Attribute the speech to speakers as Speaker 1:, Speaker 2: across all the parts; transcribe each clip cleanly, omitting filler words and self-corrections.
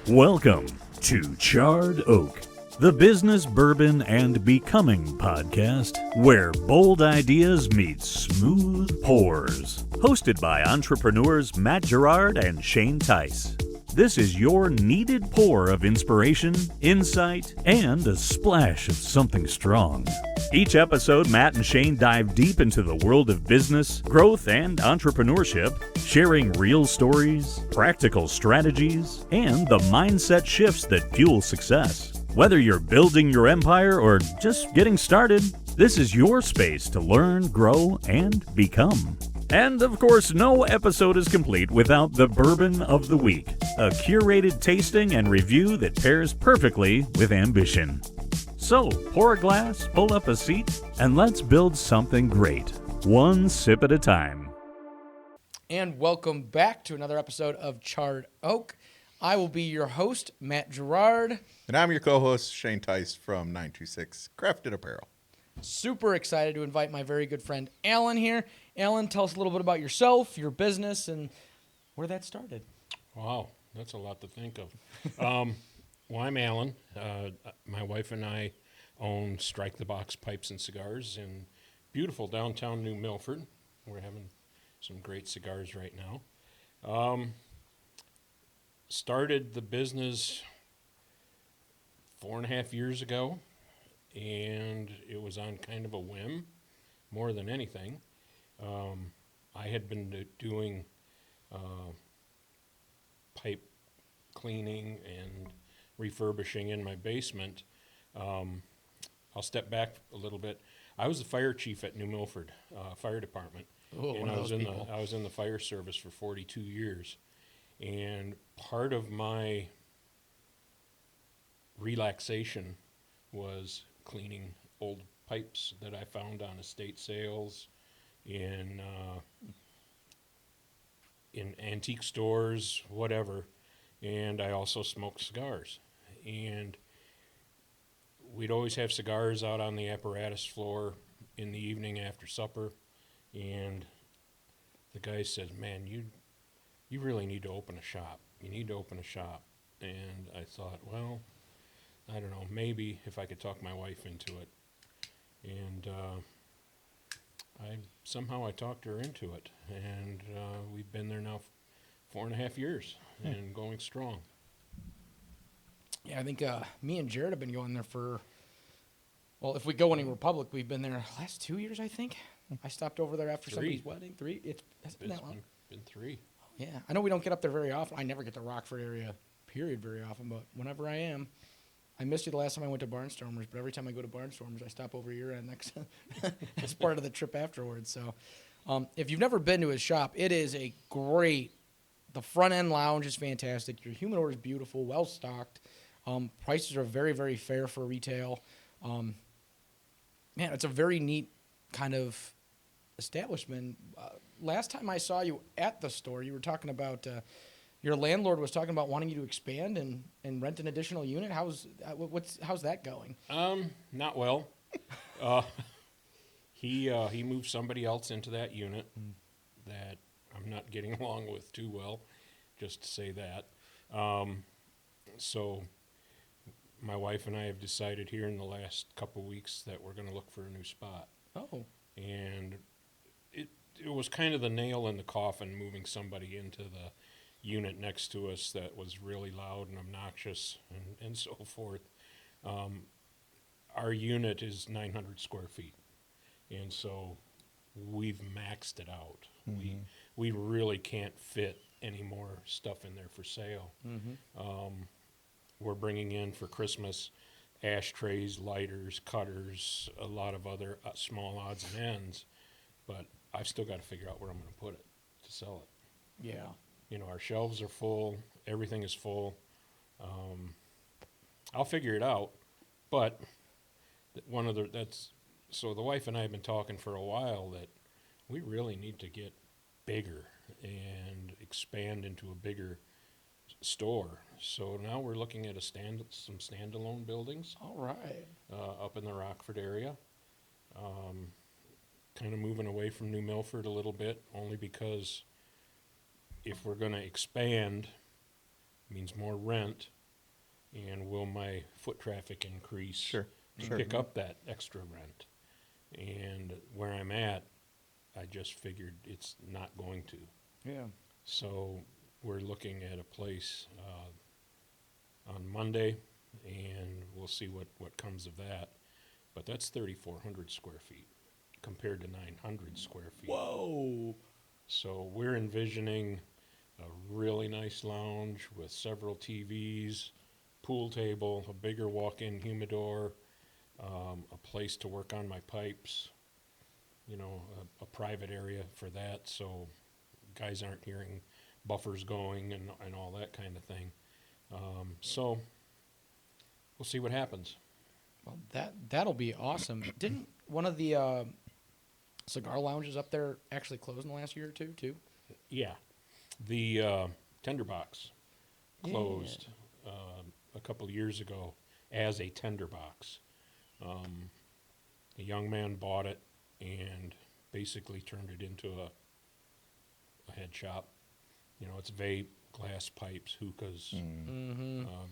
Speaker 1: Welcome to Charred Oak, the business, bourbon, and becoming podcast where bold ideas meet smooth pours. Hosted by entrepreneurs Matt Gerard and Shane Tice. This is your needed pour of inspiration, insight, and a splash of something strong. Each episode, Matt and Shane dive deep into the world of business, growth, and entrepreneurship, sharing real stories, practical strategies, and the mindset shifts that fuel success. Whether you're building your empire or just getting started, this is your space to learn, grow, and become. And of course, no episode is complete without the Bourbon of the Week, a curated tasting and review that pairs perfectly with ambition. So, pour a glass, pull up a seat, and let's build something great, one sip at a time.
Speaker 2: And welcome back to another episode of Charred Oak. I will be your host, Matt Gerard.
Speaker 3: And I'm your co-host, Shane Tice from 926 Crafted Apparel.
Speaker 2: Super excited to invite my very good friend, Alan, here. Alan, tell us a little bit about yourself, your business, and where that started.
Speaker 4: Wow, that's a lot to think of. Well, I'm Alan. My wife and I own Strike the Box Pipes and Cigars in beautiful downtown New Milford. We're having some great cigars right now. Started the business 4.5 years ago, and it was on kind of a whim more than anything. I had been doing pipe cleaning and refurbishing in my basement. I'll step back a little bit. I was the fire chief at New Milford Fire Department, and I was in the fire service for 42 years. And part of my relaxation was cleaning old pipes that I found on estate sales, in antique stores, whatever. And I also smoked cigars. And we'd always have cigars out on the apparatus floor in the evening after supper. And the guy said, "Man, you really need to open a shop. You need to open a shop." And I thought, well, I don't know, maybe if I could talk my wife into it. And I talked her into it. And we've been there now 4.5 years and going strong.
Speaker 2: Yeah, I think me and Gerard have been going there for, well, if we go anywhere public, we've been there last 2 years, I think. I stopped over there after somebody's wedding. 3? Has it been that long?
Speaker 4: Been 3.
Speaker 2: Yeah, I know we don't get up there very often. I never get to Rockford area, period, very often, but whenever I am, I missed you the last time I went to Barnstormers, but every time I go to Barnstormers, I stop over here and next as part of the trip afterwards. So if you've never been to his shop, it is a great, the front end lounge is fantastic. Your humidor is beautiful, well stocked. Prices are very, very fair for retail. Man, it's a very neat kind of establishment. Last time I saw you at the store, you were talking about your landlord was talking about wanting you to expand and rent an additional unit. How's that going?
Speaker 4: Not well. He moved somebody else into that unit that I'm not getting along with too well, just to say that. So my wife and I have decided here in the last couple weeks that we're going to look for a new spot.
Speaker 2: Oh.
Speaker 4: And it was kind of the nail in the coffin, moving somebody into the unit next to us that was really loud and obnoxious and so forth. Our unit is 900 square feet, and so we've maxed it out. Mm-hmm. We really can't fit any more stuff in there for sale. Mm-hmm. We're bringing in for Christmas ashtrays, lighters, cutters, a lot of other small odds and ends, but I've still got to figure out where I'm going to put it to sell it.
Speaker 2: Yeah.
Speaker 4: You know, our shelves are full, everything is full. I'll figure it out, but so the wife and I have been talking for a while that we really need to get bigger and expand into a bigger store. So now we're looking at some standalone buildings.
Speaker 2: All right.
Speaker 4: Up in the Rockford area. Kind of moving away from New Milford a little bit, only because if we're going to expand, means more rent, and will my foot traffic increase
Speaker 3: Sure,
Speaker 4: to
Speaker 3: sure.
Speaker 4: pick up that extra rent? And where I'm at, I just figured it's not going to.
Speaker 2: Yeah.
Speaker 4: So we're looking at a place on Monday, and we'll see what comes of that. But that's 3,400 square feet compared to 900 square feet.
Speaker 2: Whoa.
Speaker 4: So we're envisioning a really nice lounge with several TVs, pool table, a bigger walk-in humidor, a place to work on my pipes, you know, a private area for that, so guys aren't hearing buffers going and all that kind of thing. So we'll see what happens.
Speaker 2: Well, that'll be awesome. Didn't one of the cigar lounges up there actually close in the last year or two, too?
Speaker 4: Yeah, the Tinderbox closed a couple of years ago as a Tinderbox. A young man bought it and basically turned it into a head shop. You know, it's vape, glass pipes, hookahs,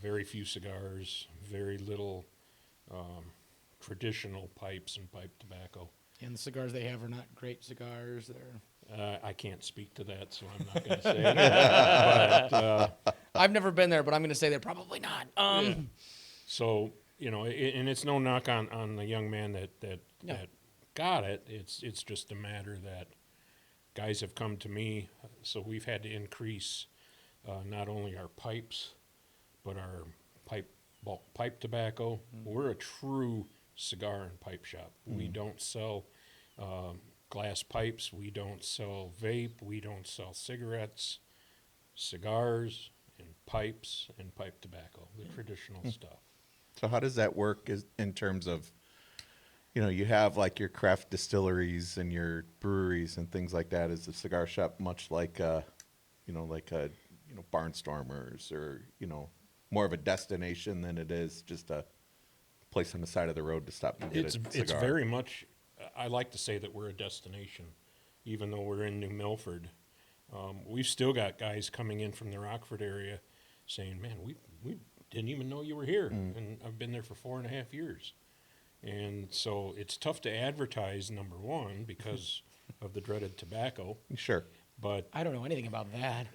Speaker 4: very few cigars, very little traditional pipes and pipe tobacco.
Speaker 2: And the cigars they have are not great cigars. They're
Speaker 4: I can't speak to that, so I'm not going to say that. But,
Speaker 2: I've never been there, but I'm going to say they're probably not.
Speaker 4: yeah. So, you know, and it's no knock on the young man that got it. It's just a matter that guys have come to me, so we've had to increase not only our pipes, but our bulk pipe tobacco. We're a true cigar and pipe shop. We don't sell glass pipes. We don't sell vape. We don't sell cigarettes, cigars, and pipes and pipe tobacco, the traditional stuff.
Speaker 3: So how does that work in terms of, you know, you have like your craft distilleries and your breweries and things like that. Is the cigar shop much like Barnstormers, or, you know, more of a destination than it is just a place on the side of the road to stop and get a cigar?
Speaker 4: It's very much, I like to say that we're a destination, even though we're in New Milford. We've still got guys coming in from the Rockford area saying, man, we didn't even know you were here. And I've been there for 4.5 years. And so it's tough to advertise, number one, because of the dreaded tobacco.
Speaker 3: Sure.
Speaker 4: But
Speaker 2: I don't know anything about that.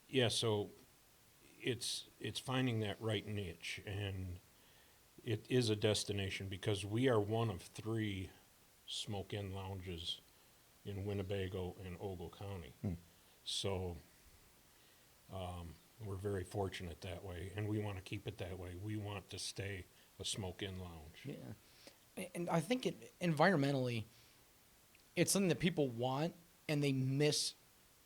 Speaker 4: yeah, so it's finding that right niche, and it is a destination because we are one of 3 smoke-in lounges in Winnebago and Ogle County. So we're very fortunate that way, and we want to keep it that way. We want to stay a smoke-in lounge.
Speaker 2: Yeah. And I think environmentally, it's something that people want and they miss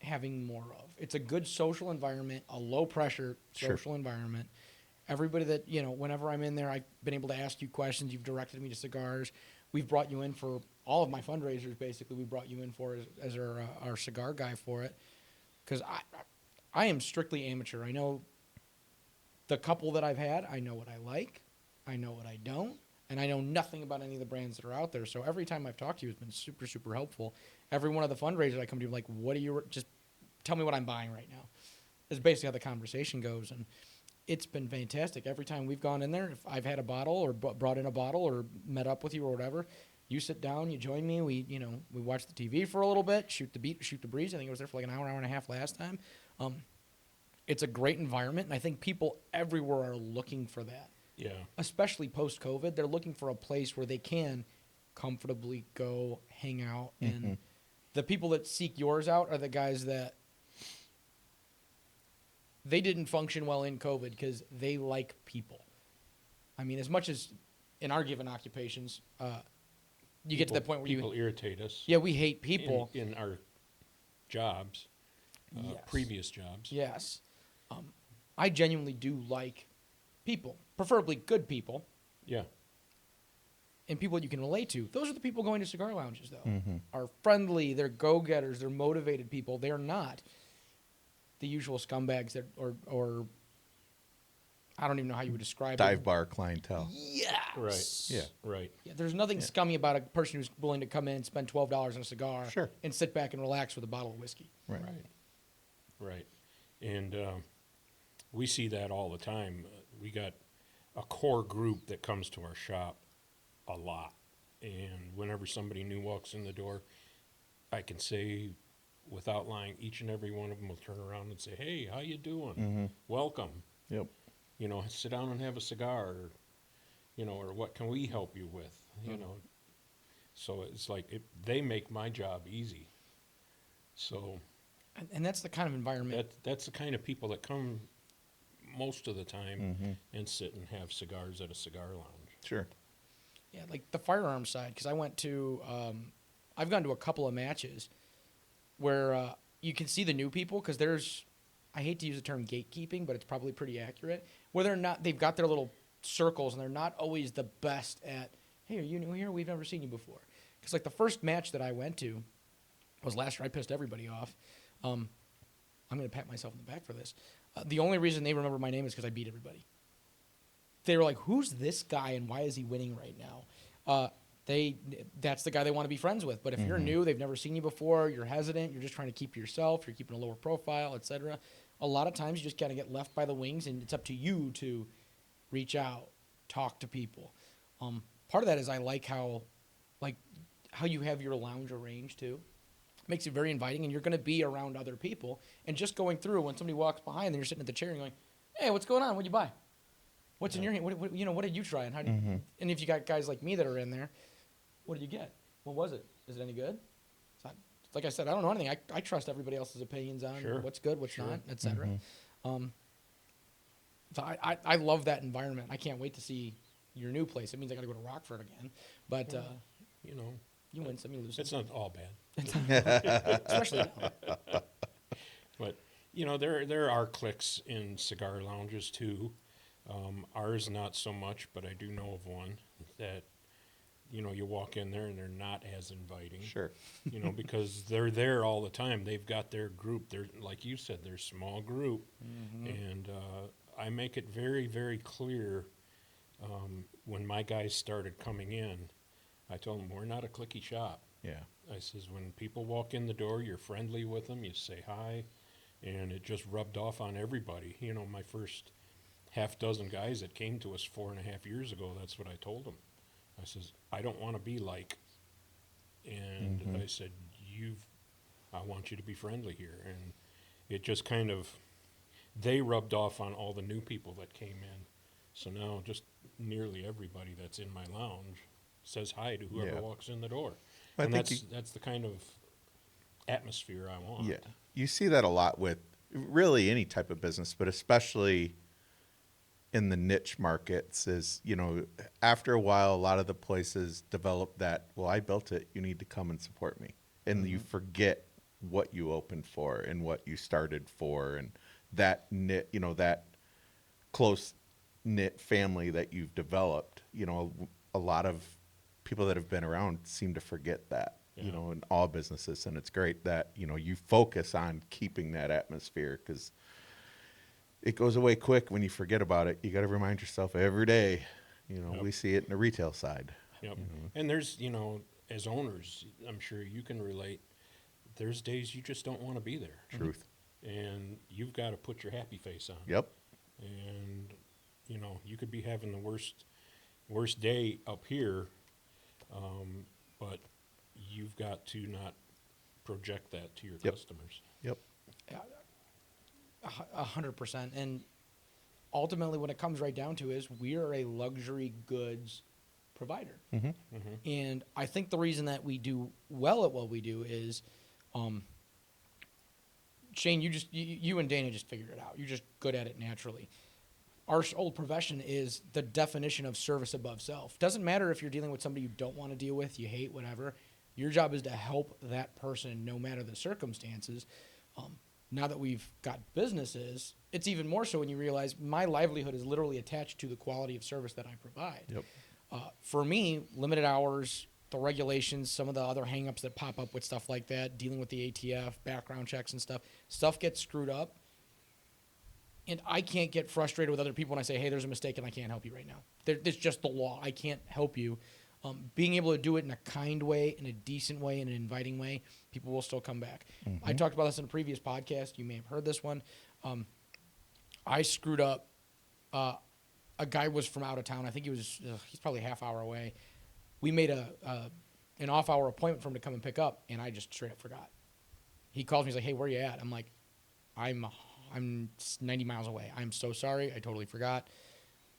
Speaker 2: having more of. It's a good social environment, a low-pressure social environment. Everybody that, you know, whenever I'm in there, I've been able to ask you questions. You've directed me to cigars. We've brought you in for all of my fundraisers, basically. We brought you in for as our cigar guy for it. Because I am strictly amateur. I know the couple that I've had, I know what I like, I know what I don't, and I know nothing about any of the brands that are out there. So every time I've talked to you, it's been super, super helpful. Every one of the fundraisers I come to, I'm like, what are you, just tell me what I'm buying right now. That's basically how the conversation goes. And it's been fantastic. Every time we've gone in there, if I've had a bottle or brought in a bottle or met up with you or whatever, you sit down, you join me, we watch the TV for a little bit, shoot the breeze. I think I was there for like an hour and a half last time. It's a great environment, and I think people everywhere are looking for that.
Speaker 4: Yeah.
Speaker 2: Especially post-COVID, they're looking for a place where they can comfortably go hang out. And the people that seek yours out are the guys that they didn't function well in COVID because they like people. I mean, as much as in our given occupations, you get to that point where
Speaker 4: people irritate us.
Speaker 2: Yeah, we hate people
Speaker 4: in our jobs,
Speaker 2: yes.
Speaker 4: Previous jobs.
Speaker 2: Yes. I genuinely do like people, preferably good people.
Speaker 4: Yeah.
Speaker 2: And people you can relate to. Those are the people going to cigar lounges, though. Are friendly, they're go-getters, they're motivated people. They're not the usual scumbags that, or I don't even know how you would describe it.
Speaker 3: Dive bar clientele.
Speaker 2: Yes.
Speaker 4: Right.
Speaker 3: Yeah.
Speaker 4: Right.
Speaker 2: Yeah, there's nothing scummy about a person who's willing to come in and spend $12 on a cigar
Speaker 3: Sure.
Speaker 2: and sit back and relax with a bottle of whiskey.
Speaker 3: Right.
Speaker 4: Right. And we see that all the time. We got a core group that comes to our shop a lot. And whenever somebody new walks in the door, I can say, without lying, each and every one of them will turn around and say, "Hey, how you doing? Welcome.
Speaker 3: Yep.
Speaker 4: You know, sit down and have a cigar, or, you know, or what can we help you with?" You know, so it's like they make my job easy. So
Speaker 2: And that's the kind of environment.
Speaker 4: that's the kind of people that come most of the time and sit and have cigars at a cigar lounge.
Speaker 3: Sure.
Speaker 2: Yeah, like the firearm side, because I went to, I've gone to a couple of matches where you can see the new people, because there's, I hate to use the term gatekeeping, but it's probably pretty accurate, where they're not, they've got their little circles, and they're not always the best at, "Hey, are you new here? We've never seen you before." Because like the first match that I went to was last year. I pissed everybody off. I'm going to pat myself in the back for this. The only reason they remember my name is because I beat everybody. They were like, "Who's this guy and why is he winning right now?" That's the guy they want to be friends with. But if you're new, they've never seen you before, you're hesitant, you're just trying to keep yourself, you're keeping a lower profile, etc. A lot of times you just kind of get left by the wings, and it's up to you to reach out, talk to people. Part of that is I like how you have your lounge arranged too. Makes it very inviting, and you're going to be around other people. And just going through, when somebody walks behind, and you're sitting at the chair and going, "Hey, what's going on? What'd you buy? What's in your hand? What did you try? And how did and if you got guys like me that are in there, what did you get? What was it? Is it any good?" Like I said, I don't know anything. I trust everybody else's opinions on what's good, what's not, etc. So I love that environment. I can't wait to see your new place. It means I got to go to Rockford again, but
Speaker 4: You know,
Speaker 2: you win some, you lose some.
Speaker 4: it's not all bad.
Speaker 2: Especially now.
Speaker 4: But, you know, there are cliques in cigar lounges too. Ours not so much, but I do know of one that, you know, you walk in there and they're not as inviting.
Speaker 3: Sure.
Speaker 4: You know, because they're there all the time. They've got their group. They're, like you said, they're a small group. And I make it very, very clear when my guys started coming in, I told them, "We're not a cliquey shop."
Speaker 3: Yeah.
Speaker 4: I says, when people walk in the door, you're friendly with them, you say hi, and it just rubbed off on everybody. You know, my first half dozen guys that came to us 4.5 years ago, that's what I told them. I says, "I don't want to be like," and I said, I want you to be friendly here. And it just kind of, they rubbed off on all the new people that came in. So now just nearly everybody that's in my lounge says hi to whoever walks in the door.
Speaker 3: I
Speaker 4: And
Speaker 3: think
Speaker 4: that's the kind of atmosphere I want.
Speaker 3: Yeah. You see that a lot with really any type of business, but especially in the niche markets is, you know, after a while, a lot of the places develop that, "Well, I built it, you need to come and support me." And you forget what you opened for and what you started for, and that knit, you know, that close knit family that you've developed. You know, a lot of people that have been around seem to forget that, you know, in all businesses. And it's great that, you know, you focus on keeping that atmosphere, because it goes away quick when you forget about it. You got to remind yourself every day. You know, we see it in the retail side.
Speaker 4: Yep. And there's, you know, as owners, I'm sure you can relate, there's days you just don't want to be there.
Speaker 3: Truth.
Speaker 4: And you've got to put your happy face on.
Speaker 3: Yep.
Speaker 4: And, you know, you could be having the worst day up here, but you've got to not project that to your customers.
Speaker 3: Yep.
Speaker 2: 100%. And ultimately, what it comes right down to is we are a luxury goods provider. And I think the reason that we do well at what we do is, Shane, you and Dana just figured it out. You're just good at it naturally. Our old profession is the definition of service above self. Doesn't matter if you're dealing with somebody you don't want to deal with, you hate, whatever. Your job is to help that person no matter the circumstances. Now that we've got businesses, it's even more so when you realize my livelihood is literally attached to the quality of service that I provide.
Speaker 3: Yep.
Speaker 2: For me, limited hours, the regulations, some of the other hangups that pop up with stuff like that, dealing with the ATF, background checks and stuff gets screwed up. And I can't get frustrated with other people when I say, "Hey, there's a mistake and I can't help you right now." It's just the law. I can't help you. Being able to do it in a kind way, in a decent way, in an inviting way, people will still come back. I talked about this in a previous podcast. You may have heard this one. I screwed up. A guy was from out of town. I think he's probably a half hour away. We made an off-hour appointment for him to come and pick up, and I just straight up forgot. He calls me. He's like, "Hey, where you at?" I'm like, I'm 90 miles away. I'm so sorry. I totally forgot.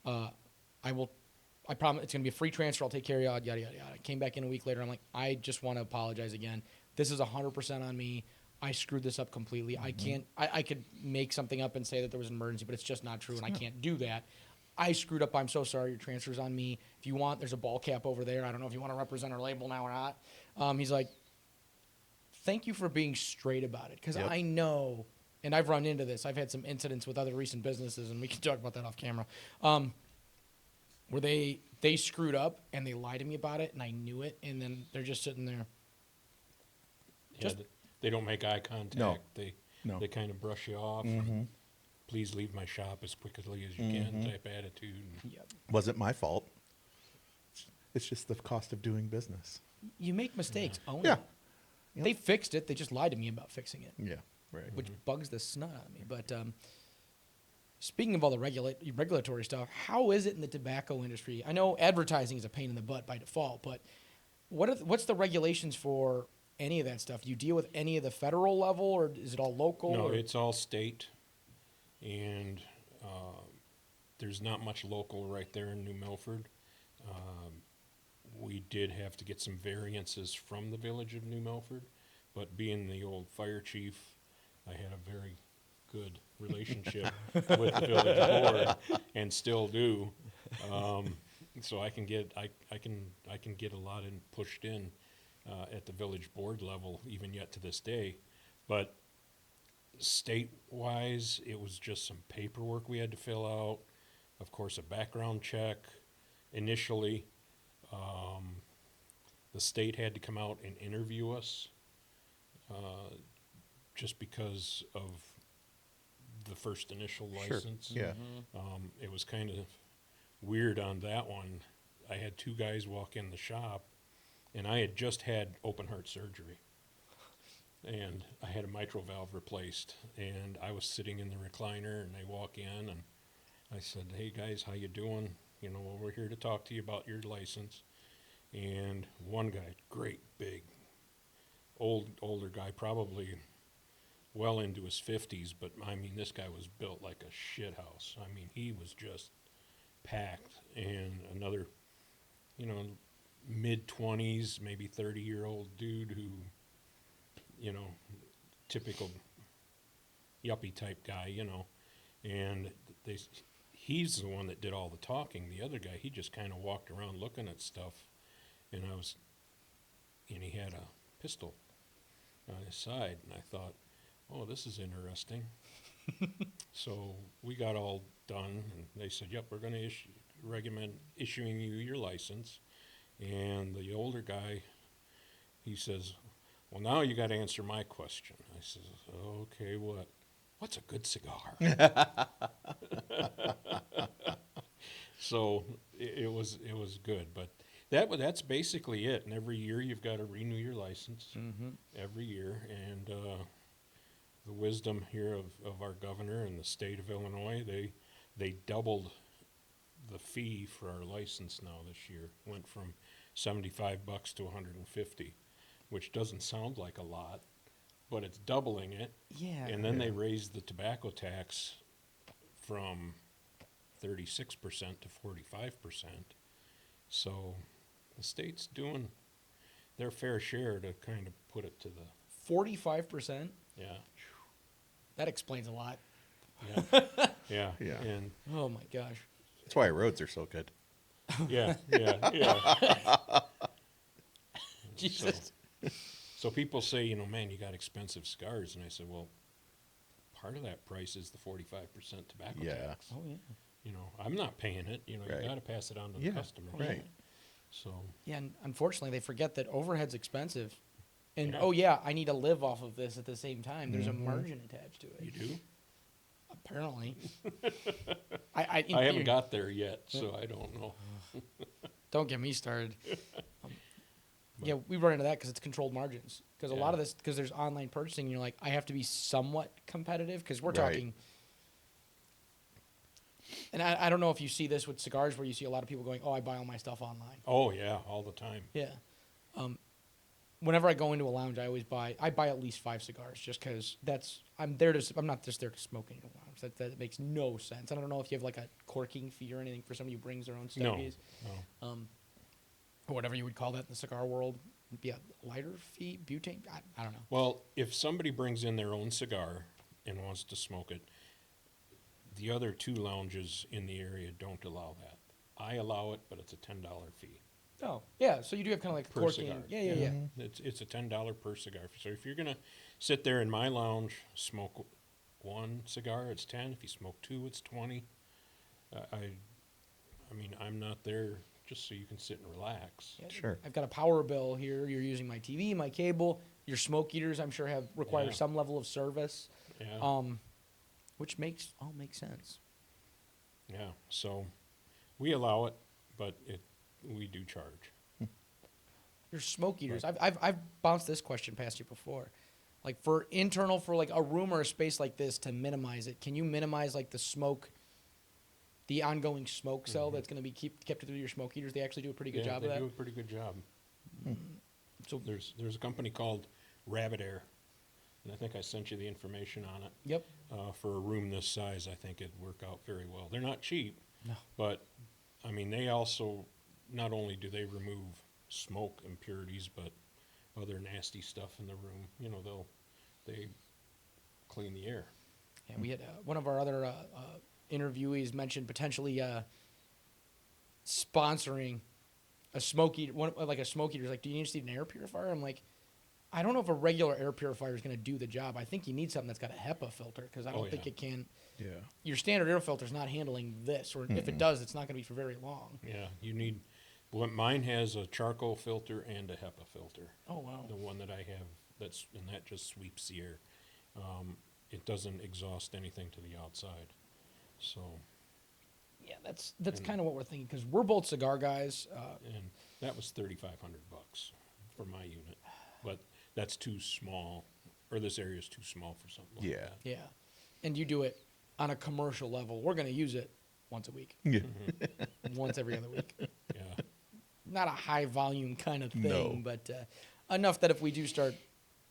Speaker 2: I promise it's going to be a free transfer. I'll take care of you, yada, yada, yada. I came back in a week later. I'm like, I just want to apologize again. This is 100% on me. I screwed this up completely. I could make something up and say that there was an emergency, but it's just not true, and I can't do that. I screwed up. I'm so sorry. Your transfer's on me. If you want, there's a ball cap over there. I don't know if you want to represent our label now or not. He's like, thank you for being straight about it, because I know, and I've run into this. I've had some incidents with other recent businesses, and we can talk about that off camera, where they screwed up and they lied to me about it, and I knew it, and then they're just sitting there.
Speaker 4: They don't make eye contact.
Speaker 3: No.
Speaker 4: They kind of brush you off. Please leave my shop as quickly as you can type attitude.
Speaker 2: Yep.
Speaker 3: Wasn't my fault. It's just the cost of doing business.
Speaker 2: You make mistakes. Own
Speaker 3: Yeah.
Speaker 2: it. They fixed it. They just lied to me about fixing it,
Speaker 3: Yeah. Right.
Speaker 2: which bugs the snot out of me. But speaking of all the regulatory stuff, how is it in the tobacco industry? I know advertising is a pain in the butt by default, but what's the regulations for any of that stuff? Do you deal with any of the federal level, or is it all local?
Speaker 4: No,
Speaker 2: or?
Speaker 4: it's all state, and there's not much local right there in New Milford. We did have to get some variances from the village of New Milford, but being the old fire chief, I had a very good relationship with the village board, and still do. So I can get a lot pushed in at the village board level, even yet to this day. But state-wise, it was just some paperwork we had to fill out. Of course, a background check initially. The state had to come out and interview us just because of the first initial license.
Speaker 3: Sure. Yeah.
Speaker 4: It was kind of weird on that one. I had two guys walk in the shop, and I had just had open heart surgery, and I had a mitral valve replaced, and I was sitting in the recliner, and they walk in, and I said, "Hey guys, how you doing? You know, well, we're here to talk to you about your license." And one guy, great big older guy, probably well into his 50s, but I mean, this guy was built like a shit house. I mean, he was just packed. And another, mid-20s, maybe 30-year-old dude who, typical yuppie type guy, and he's the one that did all the talking. The other guy, he just kind of walked around looking at stuff, and he had a pistol on his side, and I thought, oh, this is interesting. So we got all done, and they said, yep, we're going to recommend issuing you your license. And the older guy, he says, well, now you got to answer my question. I says, okay, what's a good cigar? So it was good, but that's basically it. And every year you've got to renew your license every year. And the wisdom here of our governor and the state of Illinois, they doubled the fee for our license now this year. Went from $75 to $150, which doesn't sound like a lot, but it's doubling it.
Speaker 2: Yeah.
Speaker 4: And then they raised the tobacco tax from 36% to 45%. So the state's doing their fair share to kind of put it to the
Speaker 2: 45%?
Speaker 4: Yeah.
Speaker 2: That explains a lot.
Speaker 4: Yeah. Yeah.
Speaker 3: Yeah.
Speaker 4: And
Speaker 2: Oh my gosh.
Speaker 3: That's why roads are so good.
Speaker 4: yeah.
Speaker 2: Jesus.
Speaker 4: So people say, man, you got expensive cigars, and I said, well, part of that price is the 45% tobacco tax.
Speaker 2: Oh yeah.
Speaker 4: I'm not paying it. You
Speaker 3: Right.
Speaker 4: got to pass it on to the customer.
Speaker 3: Right.
Speaker 4: So
Speaker 2: Yeah, and unfortunately they forget that overhead's expensive. And
Speaker 4: Yeah.
Speaker 2: oh yeah, I need to live off of this at the same time. There's a margin attached to it.
Speaker 4: you do?
Speaker 2: Apparently.
Speaker 4: I haven't got there yet, so I don't know.
Speaker 2: Don't get me started. Yeah, we run into that because it's controlled margins. Because a lot of this, because there's online purchasing, and you're like, I have to be somewhat competitive because we're
Speaker 3: Right.
Speaker 2: talking And I don't know if you see this with cigars where you see a lot of people going, oh, I buy all my stuff online.
Speaker 4: Oh, yeah, all the time.
Speaker 2: Yeah. Whenever I go into a lounge, I buy at least 5 cigars just because I'm not just there to smoke in a lounge. That makes no sense. I don't know if you have like a corking fee or anything for somebody who brings their own stogies.
Speaker 4: No.
Speaker 2: Or whatever you would call that in the cigar world. Be a lighter fee, butane. I don't know.
Speaker 4: Well, if somebody brings in their own cigar and wants to smoke it, the other 2 lounges in the area don't allow that. I allow it, but it's a $10 fee.
Speaker 2: Oh, yeah. So you do have kind of like
Speaker 4: Per
Speaker 2: corking.
Speaker 4: cigar.
Speaker 2: Yeah.
Speaker 4: It's a $10 per cigar. So if you're gonna sit there in my lounge, smoke 1 cigar, it's 10. If you smoke 2, it's 20. I mean, I'm not there just so you can sit and relax.
Speaker 2: Yeah,
Speaker 3: Sure.
Speaker 2: I've got a power bill here. You're using my TV, my cable. Your smoke eaters, I'm sure, require
Speaker 4: Yeah.
Speaker 2: some level of service.
Speaker 4: Yeah.
Speaker 2: Which makes sense.
Speaker 4: Yeah. So we allow it, but we do charge.
Speaker 2: Your smoke eaters. I've bounced this question past you before. Like for like a room or a space like this to minimize it, can you minimize like the ongoing smoke cell that's going to be kept through your smoke eaters? They actually do a pretty good job
Speaker 4: they
Speaker 2: of that.
Speaker 4: do a pretty good job.
Speaker 2: So
Speaker 4: There's a company called Rabbit Air, and I think I sent you the information on it.
Speaker 2: yep.
Speaker 4: For a room this size, I think it'd work out very well. They're not cheap,
Speaker 2: No.
Speaker 4: but I mean, they also, not only do they remove smoke impurities, but other nasty stuff in the room. You know, they clean the air.
Speaker 2: Yeah, we had one of our other interviewees mentioned potentially sponsoring a smoke eater, like a smoke eater. Like, do you just need an air purifier? I'm like, I don't know if a regular air purifier is going to do the job. I think you need something that's got a HEPA filter because I don't think it can.
Speaker 3: Yeah.
Speaker 2: Your standard air filter is not handling this, or if it does, it's not going to be for very long.
Speaker 4: Yeah, you need. Well, mine has a charcoal filter and a HEPA filter.
Speaker 2: Oh wow!
Speaker 4: The one that I have, that just sweeps the air. It doesn't exhaust anything to the outside. So.
Speaker 2: Yeah, that's kind of what we're thinking because we're both cigar guys.
Speaker 4: And that was $3,500 for my unit, but that's too small, or this area is too small for something like that.
Speaker 2: Yeah, and you do it on a commercial level. We're going to use it once a week,
Speaker 3: Yeah.
Speaker 2: once every other week.
Speaker 4: Yeah.
Speaker 2: Not a high volume kind of thing,
Speaker 3: No.
Speaker 2: but enough that if we do start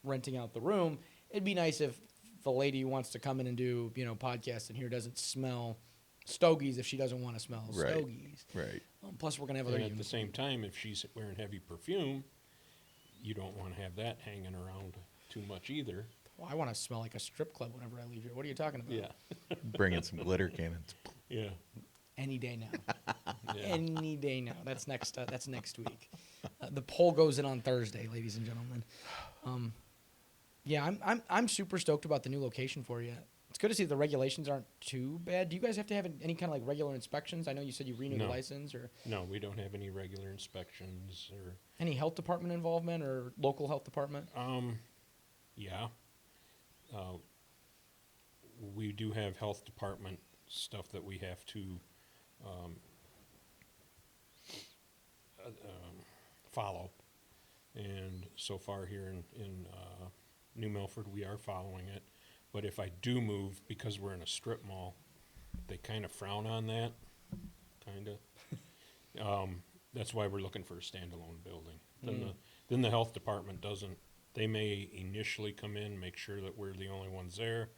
Speaker 2: renting out the room, it'd be nice if the lady who wants to come in and do podcast in here doesn't smell stogies if she doesn't want to smell
Speaker 3: Right.
Speaker 2: stogies.
Speaker 3: Right.
Speaker 2: Plus, we're going to have other
Speaker 4: And at the
Speaker 2: units.
Speaker 4: same time, if she's wearing heavy perfume, you don't want to have that hanging around too much either.
Speaker 2: Well, I want to smell like a strip club whenever I leave here. What are you talking about?
Speaker 3: Bring in some glitter cannons.
Speaker 4: Yeah.
Speaker 2: Any day now.
Speaker 4: Yeah.
Speaker 2: Any day now. That's next week. The poll goes in on Thursday, ladies and gentlemen. Yeah, I'm super stoked about the new location for you. It's good to see the regulations aren't too bad. Do you guys have to have any kind of like regular inspections? I know you said you renewed the
Speaker 4: No.
Speaker 2: license, or
Speaker 4: No, we don't have any regular inspections or.
Speaker 2: any health department involvement or local health department.
Speaker 4: Yeah. We do have health department stuff that we have to follow, and so far here in New Milford, we are following it. But if I do move, because we're in a strip mall, they kind of frown on that, kind of. That's why we're looking for a standalone building. Then the health department doesn't. They may initially come in, make sure that we're the only ones there.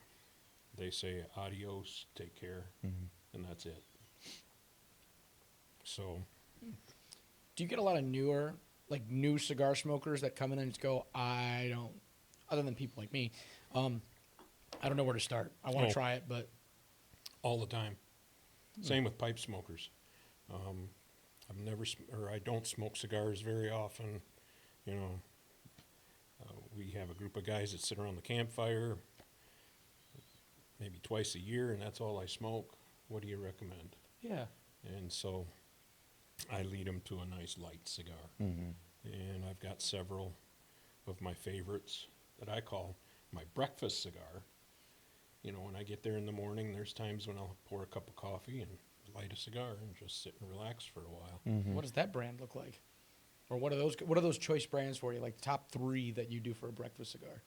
Speaker 4: They say adios, take care, and that's it. So.
Speaker 2: Do you get a lot of new cigar smokers that come in and just go, other than people like me, I don't know where to start. I want to try it, but.
Speaker 4: All the time. Same with pipe smokers. I don't smoke cigars very often. We have a group of guys that sit around the campfire maybe twice a year, and that's all I smoke. What do you recommend?
Speaker 2: Yeah.
Speaker 4: And so I lead them to a nice light cigar. And I've got several of my favorites that I call my breakfast cigar. When I get there in the morning, there's times when I'll pour a cup of coffee and light a cigar and just sit and relax for a while.
Speaker 2: What does that brand look like? Or what are those choice brands for you? Like the top 3 that you do for a breakfast cigar?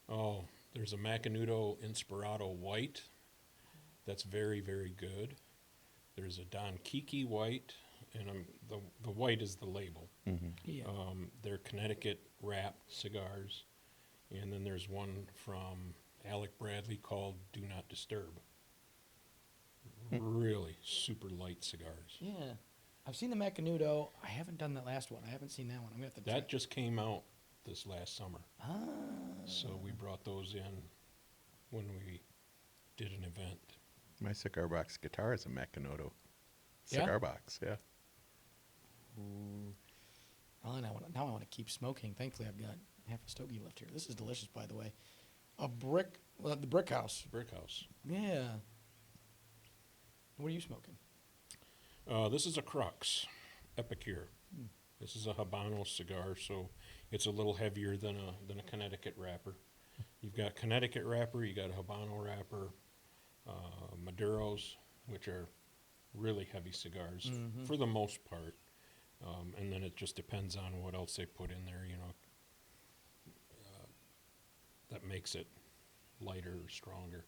Speaker 4: Oh, there's a Macanudo Inspirato White. That's very, very good. There's a Don Kiki white, and the white is the label.
Speaker 2: Yeah.
Speaker 4: They're Connecticut wrapped cigars, and then there's one from Alec Bradley called Do Not Disturb. Really super light cigars.
Speaker 2: Yeah. I've seen the Macanudo. I haven't done that last one. I haven't seen that one. I'm going to have to
Speaker 4: That just came out this last summer.
Speaker 2: Ah.
Speaker 4: So we brought those in when we did an event.
Speaker 3: My cigar box guitar is a Macanudo
Speaker 2: Yeah?
Speaker 3: cigar box. Yeah.
Speaker 2: Well, now I want to keep smoking. Thankfully, I've got half a stogie left here. This is delicious, by the way. The Brick House.
Speaker 4: Brick House.
Speaker 2: Yeah. What are you smoking?
Speaker 4: This is a Crux Epicure. This is a Habano cigar, so it's a little heavier than a Connecticut wrapper. You've got Connecticut wrapper, you got a Habano wrapper, Maduros, which are really heavy cigars for the most part, and then it just depends on what else they put in there, that makes it lighter or stronger.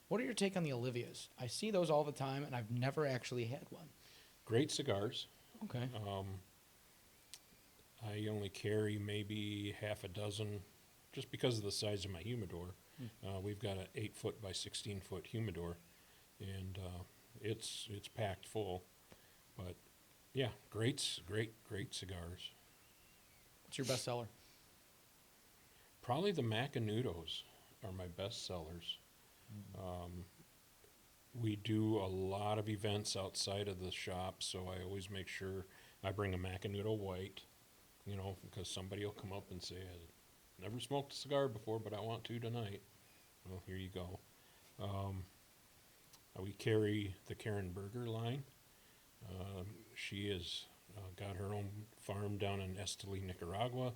Speaker 2: What are your take on the Olivias? I see those all the time, and I've never actually had one.
Speaker 4: Great cigars.
Speaker 2: Okay.
Speaker 4: I only carry maybe half a dozen just because of the size of my humidor. We've got an 8-foot by 16-foot humidor, and it's packed full. But yeah, great cigars.
Speaker 2: What's your best seller?
Speaker 4: Probably the Macanudos are my best sellers. We do a lot of events outside of the shop, so I always make sure I bring a Macanudo white, because somebody will come up and say, I never smoked a cigar before, but I want to tonight. Well, here you go. We carry the Karen Berger line. She has got her own farm down in Esteli, Nicaragua.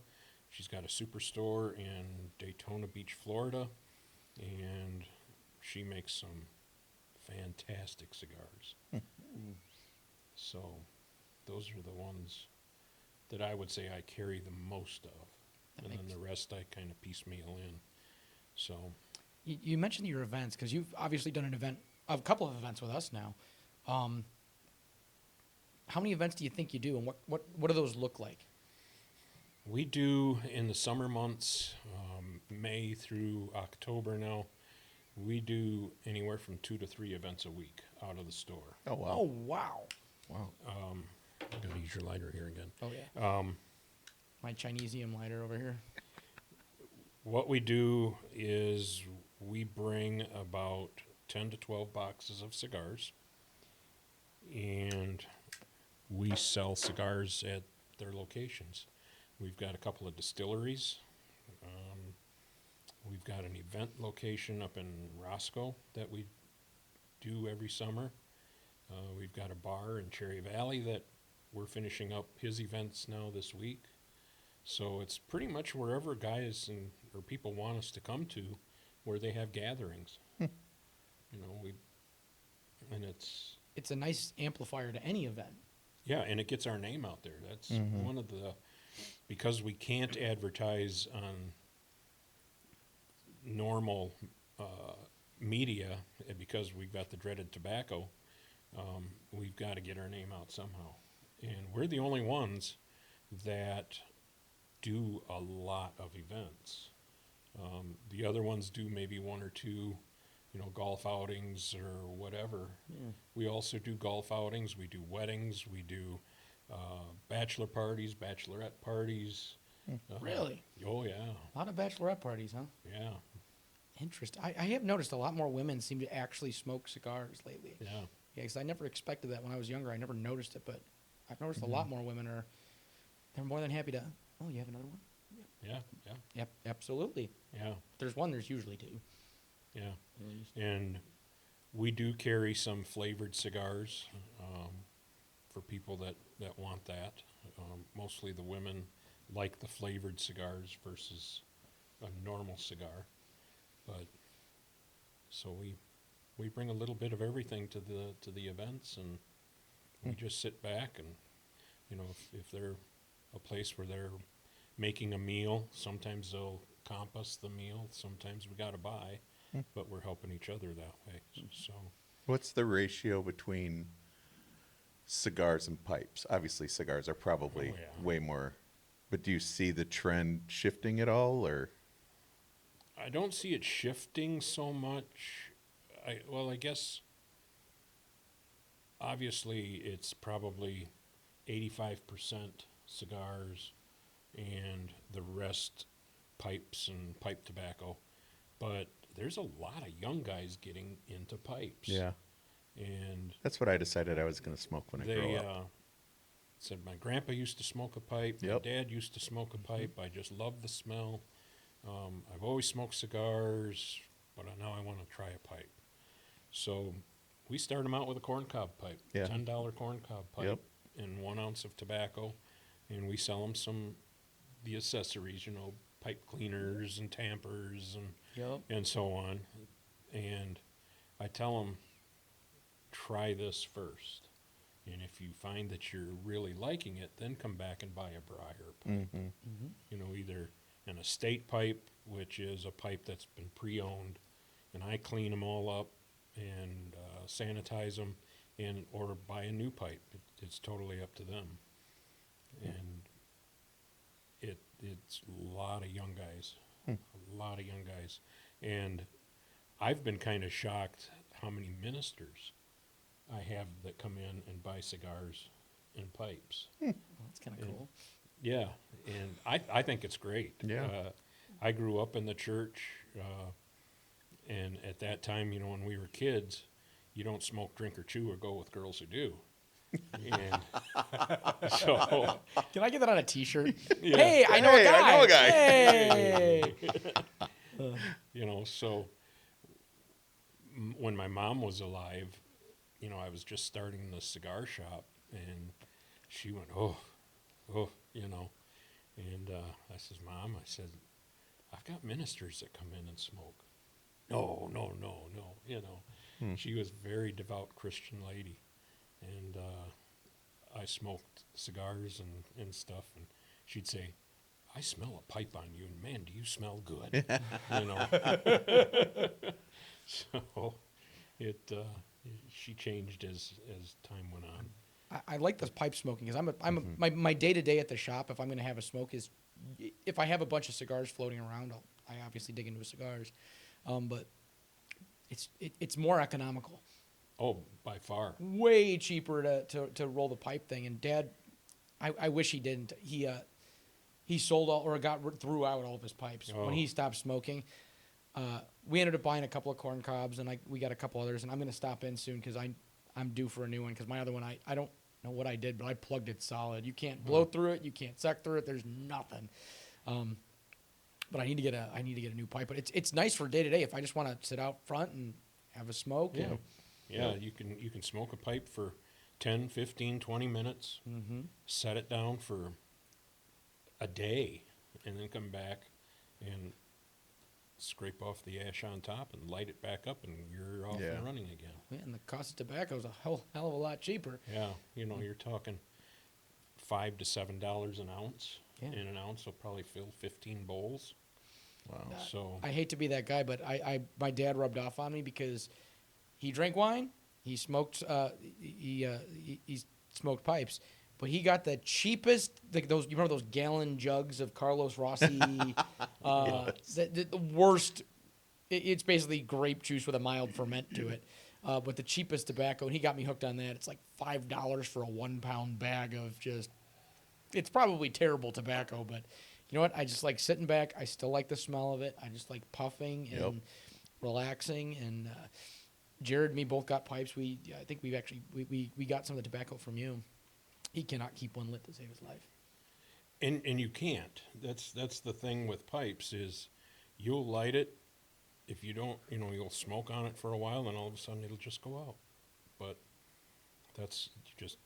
Speaker 4: She's got a superstore in Daytona Beach, Florida, and she makes some fantastic cigars. So those are the ones that I would say I carry the most of. And then the rest I kind of piecemeal in. So
Speaker 2: You mentioned your events, because you've obviously done a couple of events with us now. How many events do you think you do, and what do those look like?
Speaker 4: we do in the summer months, May through October now, we do anywhere from 2 to 3 events a week out of the store.
Speaker 3: Oh, wow.
Speaker 2: Oh, wow.
Speaker 3: Wow.
Speaker 4: I'm going to use your lighter here again.
Speaker 2: Oh, yeah. My Chinesium lighter over here.
Speaker 4: What we do is we bring about 10 to 12 boxes of cigars, and we sell cigars at their locations. We've got a couple of distilleries. We've got an event location up in Roscoe that we do every summer. We've got a bar in Cherry Valley that we're finishing up his events now this week. So it's pretty much wherever guys or people want us to come to, where they have gatherings.
Speaker 2: It's a nice amplifier to any event.
Speaker 4: Yeah, and it gets our name out there. That's one of because we can't advertise on normal media, because we've got the dreaded tobacco, we've got to get our name out somehow. And we're the only ones that do a lot of events. The other ones do maybe 1 or 2, golf outings or whatever.
Speaker 2: Yeah.
Speaker 4: We also do golf outings, we do weddings, we do bachelor parties, bachelorette parties.
Speaker 2: Really?
Speaker 4: Oh, yeah.
Speaker 2: A lot of bachelorette parties, huh?
Speaker 4: Yeah,
Speaker 2: Interesting. I have noticed a lot more women seem to actually smoke cigars lately.
Speaker 4: yeah.
Speaker 2: Yeah, because I never expected that when I was younger. I never noticed it, but I've noticed a lot more women they're more than happy to, oh, you have another one?
Speaker 4: Yeah, yeah,
Speaker 2: Yep, absolutely.
Speaker 4: yeah,
Speaker 2: If there's one, there's usually 2.
Speaker 4: yeah. And we do carry some flavored cigars for people that want that. Mostly the women like the flavored cigars versus a normal cigar. But so we bring a little bit of everything to the events, and we just sit back and if they're a place where they're making a meal, sometimes they'll comp us the meal, sometimes we got to buy, but we're helping each other that way. So
Speaker 3: What's the ratio between cigars and pipes? Obviously, cigars are probably way more. But do you see the trend shifting at all, or?
Speaker 4: I don't see it shifting so much. I guess obviously it's probably 85% cigars and the rest pipes and pipe tobacco. But there's a lot of young guys getting into pipes.
Speaker 3: Yeah.
Speaker 4: And
Speaker 3: That's what I decided I was going to smoke when I grow up.
Speaker 4: Said my grandpa used to smoke a pipe.
Speaker 3: Yep.
Speaker 4: My dad used to smoke a pipe. I just love the smell. I've always smoked cigars, but now I want to try a pipe. So we start them out with a corncob pipe,
Speaker 3: Yeah.
Speaker 4: $10 corncob pipe,
Speaker 3: Yep.
Speaker 4: and 1 ounce of tobacco, and we sell them the accessories, pipe cleaners and tampers and so on. And I tell them, try this first. And if you find that you're really liking it, then come back and buy a briar pipe. Either an estate pipe, which is a pipe that's been pre-owned, and I clean them all up and sanitize them, or buy a new pipe. It's totally up to them. And it's a lot of young guys, a lot of young guys. And I've been kind of shocked how many ministers I have that come in and buy cigars and pipes.
Speaker 2: Well, that's kind of cool.
Speaker 4: Yeah, and I think it's great.
Speaker 3: Yeah.
Speaker 4: I grew up in the church, and at that time, when we were kids, you don't smoke, drink, or chew, or go with girls who do. And so,
Speaker 2: Can I get that on a T-shirt?
Speaker 4: Yeah.
Speaker 2: Hey, I know a guy.
Speaker 3: I know a guy.
Speaker 2: Hey.
Speaker 4: So when my mom was alive, I was just starting the cigar shop, and she went, oh, and I says, Mom, I've got ministers that come in and smoke. No. She was a very devout Christian lady, and I smoked cigars and stuff, and she'd say, I smell a pipe on you, and man, do you smell good. So she changed as time went on.
Speaker 2: I like this pipe smoking because my day to day at the shop. If I'm going to have a smoke, is if I have a bunch of cigars floating around, I obviously dig into cigars, but it's more economical.
Speaker 4: Oh, by far.
Speaker 2: Way cheaper to roll the pipe thing. And Dad, I wish he didn't. He sold threw out all of his pipes when he stopped smoking. We ended up buying a couple of corn cobs, and we got a couple others, and I'm going to stop in soon because I'm due for a new one because my other one, I don't know what I did, but I plugged it solid. You can't blow through it. You can't suck through it. There's nothing. But I need to get a new pipe. But it's nice for day to day if I just want to sit out front and have a smoke.
Speaker 4: Yeah.
Speaker 2: And,
Speaker 4: Yeah, you can smoke a pipe for 10, 15, 20 minutes, set it down for a day, and then come back and scrape off the ash on top and light it back up, and you're off and running again.
Speaker 2: Yeah, and the cost of tobacco is a hell of a lot cheaper.
Speaker 4: Yeah, you're talking $5 to $7 an ounce, and an ounce will probably fill 15 bowls.
Speaker 3: Wow.
Speaker 4: So
Speaker 2: I hate to be that guy, but my dad rubbed off on me because he drank wine, he smoked he smoked pipes, but he got the cheapest you remember those gallon jugs of Carlos Rossi, the worst. It's basically grape juice with a mild ferment to it, but the cheapest tobacco, and he got me hooked on that. It's like $5 for a 1 pound bag of just. It's probably terrible tobacco, but you know what? I just like sitting back. I still like the smell of it. I just like puffing and relaxing. And Gerard and me both got pipes. I think we got some of the tobacco from you. He cannot keep one lit to save his life.
Speaker 4: and you can't. That's the thing with pipes is you'll light it. If you don't, you'll smoke on it for a while, and all of a sudden it'll just go out. But you just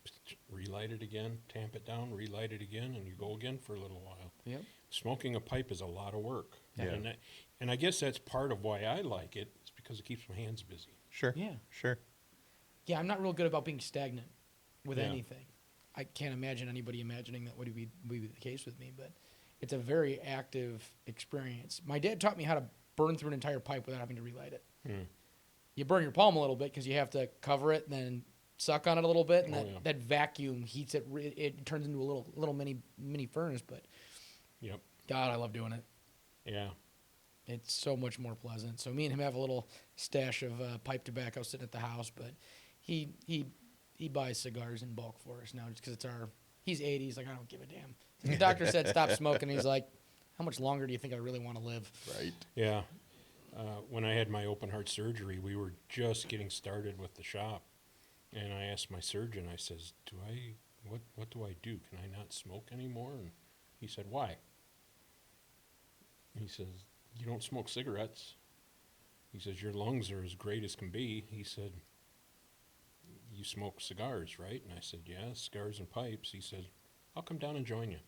Speaker 4: relight it again, tamp it down, relight it again, and you go again for a little while.
Speaker 2: Yep.
Speaker 4: Smoking a pipe is a lot of work.
Speaker 3: Yeah.
Speaker 4: And I guess that's part of why I like it. It's because it keeps my hands busy.
Speaker 3: Sure.
Speaker 2: Yeah.
Speaker 3: Sure.
Speaker 2: Yeah, I'm not real good about being stagnant with
Speaker 4: Yeah.
Speaker 2: anything. I can't imagine anybody imagining that would be the case with me, but it's a very active experience. My dad taught me how to burn through an entire pipe without having to relight it. you burn your palm a little bit because you have to cover it and then suck on it a little bit, and
Speaker 4: Oh,
Speaker 2: that vacuum heats it. It turns into a little mini furnace. But
Speaker 4: Yep.
Speaker 2: God, I love doing it.
Speaker 4: Yeah.
Speaker 2: It's so much more pleasant. So me and him have a little stash of pipe tobacco sitting at the house, but he buys cigars in bulk for us now just because he's 80. He's like, I don't give a damn. The doctor said stop smoking. He's like, how much longer do you think I really want to live?
Speaker 3: Right.
Speaker 4: Yeah. When I had my open heart surgery, we were just getting started with the shop, and I asked my surgeon. I says, what do I do? Can I not smoke anymore? And he said, why? He says, you don't smoke cigarettes. He says, your lungs are as great as can be. He said, you smoke cigars, right? And I said, yeah, cigars and pipes. He said, I'll come down and join you.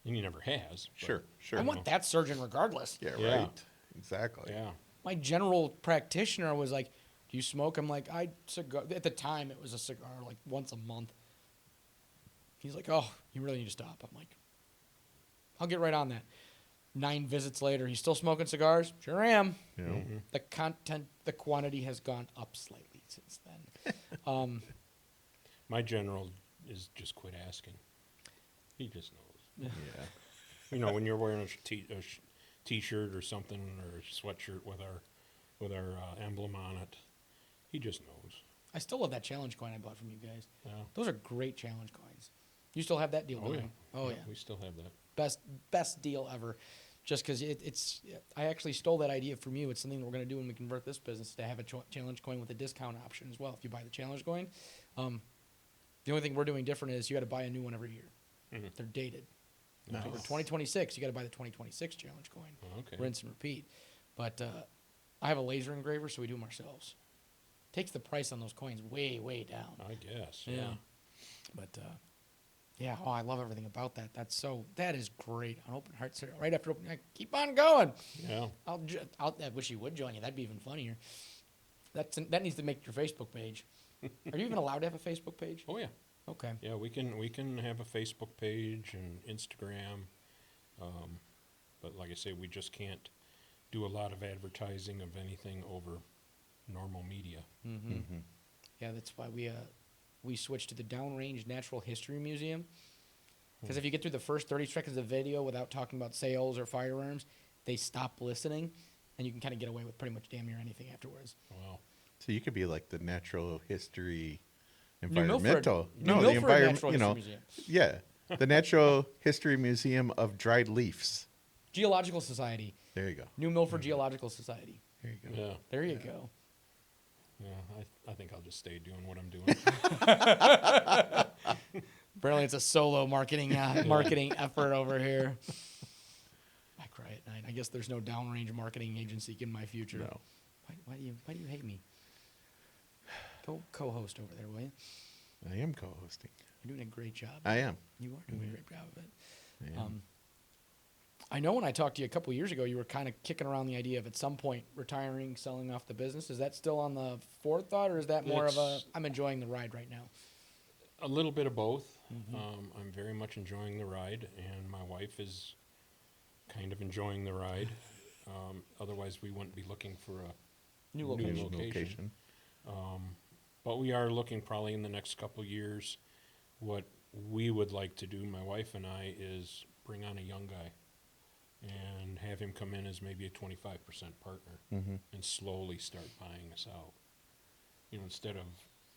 Speaker 4: And he never has.
Speaker 3: Sure.
Speaker 2: I want that surgeon regardless.
Speaker 3: Yeah,
Speaker 4: Yeah.
Speaker 3: right. Exactly.
Speaker 4: Yeah.
Speaker 2: My general practitioner was like, do you smoke? I'm like, at the time it was a cigar like once a month. He's like, oh, you really need to stop. I'm like, I'll get right on that. 9 visits later, he's still smoking cigars? Sure am.
Speaker 3: You know,
Speaker 2: The quantity has gone up slightly since then.
Speaker 4: My general is just quit asking. He just knows.
Speaker 3: yeah.
Speaker 4: You know, when you're wearing a t-shirt or something, or a sweatshirt with our emblem on it, he just knows.
Speaker 2: I still love that challenge coin I bought from you guys.
Speaker 4: Yeah.
Speaker 2: Those are great challenge coins. You still have that deal,
Speaker 4: Oh
Speaker 2: don't
Speaker 4: yeah.
Speaker 2: you? Oh yeah.
Speaker 4: We still have that.
Speaker 2: Best deal ever. Just because I actually stole that idea from you. It's something that we're going to do when we convert this business to have a challenge coin with a discount option as well. If you buy the challenge coin, the only thing we're doing different is you got to buy a new one every year.
Speaker 4: Mhm.
Speaker 2: They're dated.
Speaker 3: Nice.
Speaker 2: For 2026, you got to buy the 2026 challenge coin.
Speaker 4: Okay.
Speaker 2: Rinse and repeat. But I have a laser engraver, so we do them ourselves. Takes the price on those coins way, way down.
Speaker 4: I guess.
Speaker 2: Yeah. But yeah, I love everything about that. That is great. On open heart cereal, right after open, keep on going.
Speaker 4: Yeah.
Speaker 2: I wish you would join you. That'd be even funnier. That needs to make your Facebook page. Are you even allowed to have a Facebook page?
Speaker 4: Oh yeah.
Speaker 2: Okay.
Speaker 4: Yeah, we can have a Facebook page and Instagram, but like I say, we just can't do a lot of advertising of anything over normal media.
Speaker 2: Mm-hmm. Yeah, that's why we switched to the Downrange Natural History Museum. Because if you get through the first 30 seconds of video without talking about sales or firearms, they stop listening, and you can kind of get away with pretty much damn near anything afterwards.
Speaker 4: Wow.
Speaker 3: So you could be like the natural history,
Speaker 2: New Milford
Speaker 3: environmental.
Speaker 2: Natural
Speaker 3: the
Speaker 2: History
Speaker 3: environment.
Speaker 2: Museum.
Speaker 3: Yeah, the Natural History Museum of Dried Leaves.
Speaker 2: Geological Society.
Speaker 3: There you go.
Speaker 2: New Milford Geological Society.
Speaker 3: There you go.
Speaker 4: Yeah.
Speaker 2: There you go.
Speaker 4: Yeah. I think I'll just stay doing what I'm doing.
Speaker 2: Apparently, it's a solo marketing effort over here. I cry at night. I guess there's no downrange marketing agency in my future.
Speaker 3: No.
Speaker 2: Why do you hate me? Go co-host over there, will you?
Speaker 3: I am co-hosting.
Speaker 2: You're doing a great job.
Speaker 3: I am.
Speaker 2: You are doing a great job of it.
Speaker 3: I am.
Speaker 2: I know when I talked to you a couple years ago, you were kind of kicking around the idea of at some point retiring, selling off the business. Is that still on the forethought, or is that more of a I'm enjoying the ride right now?
Speaker 4: A little bit of both. I'm very much enjoying the ride, and my wife is kind of enjoying the ride. Otherwise, we wouldn't be looking for a
Speaker 2: New
Speaker 3: New
Speaker 2: location.
Speaker 3: location.
Speaker 4: But we are looking probably in the next couple of years. What we would like to do, my wife and I, is bring on a young guy and have him come in as maybe a 25% partner and slowly start buying us out. You know, instead of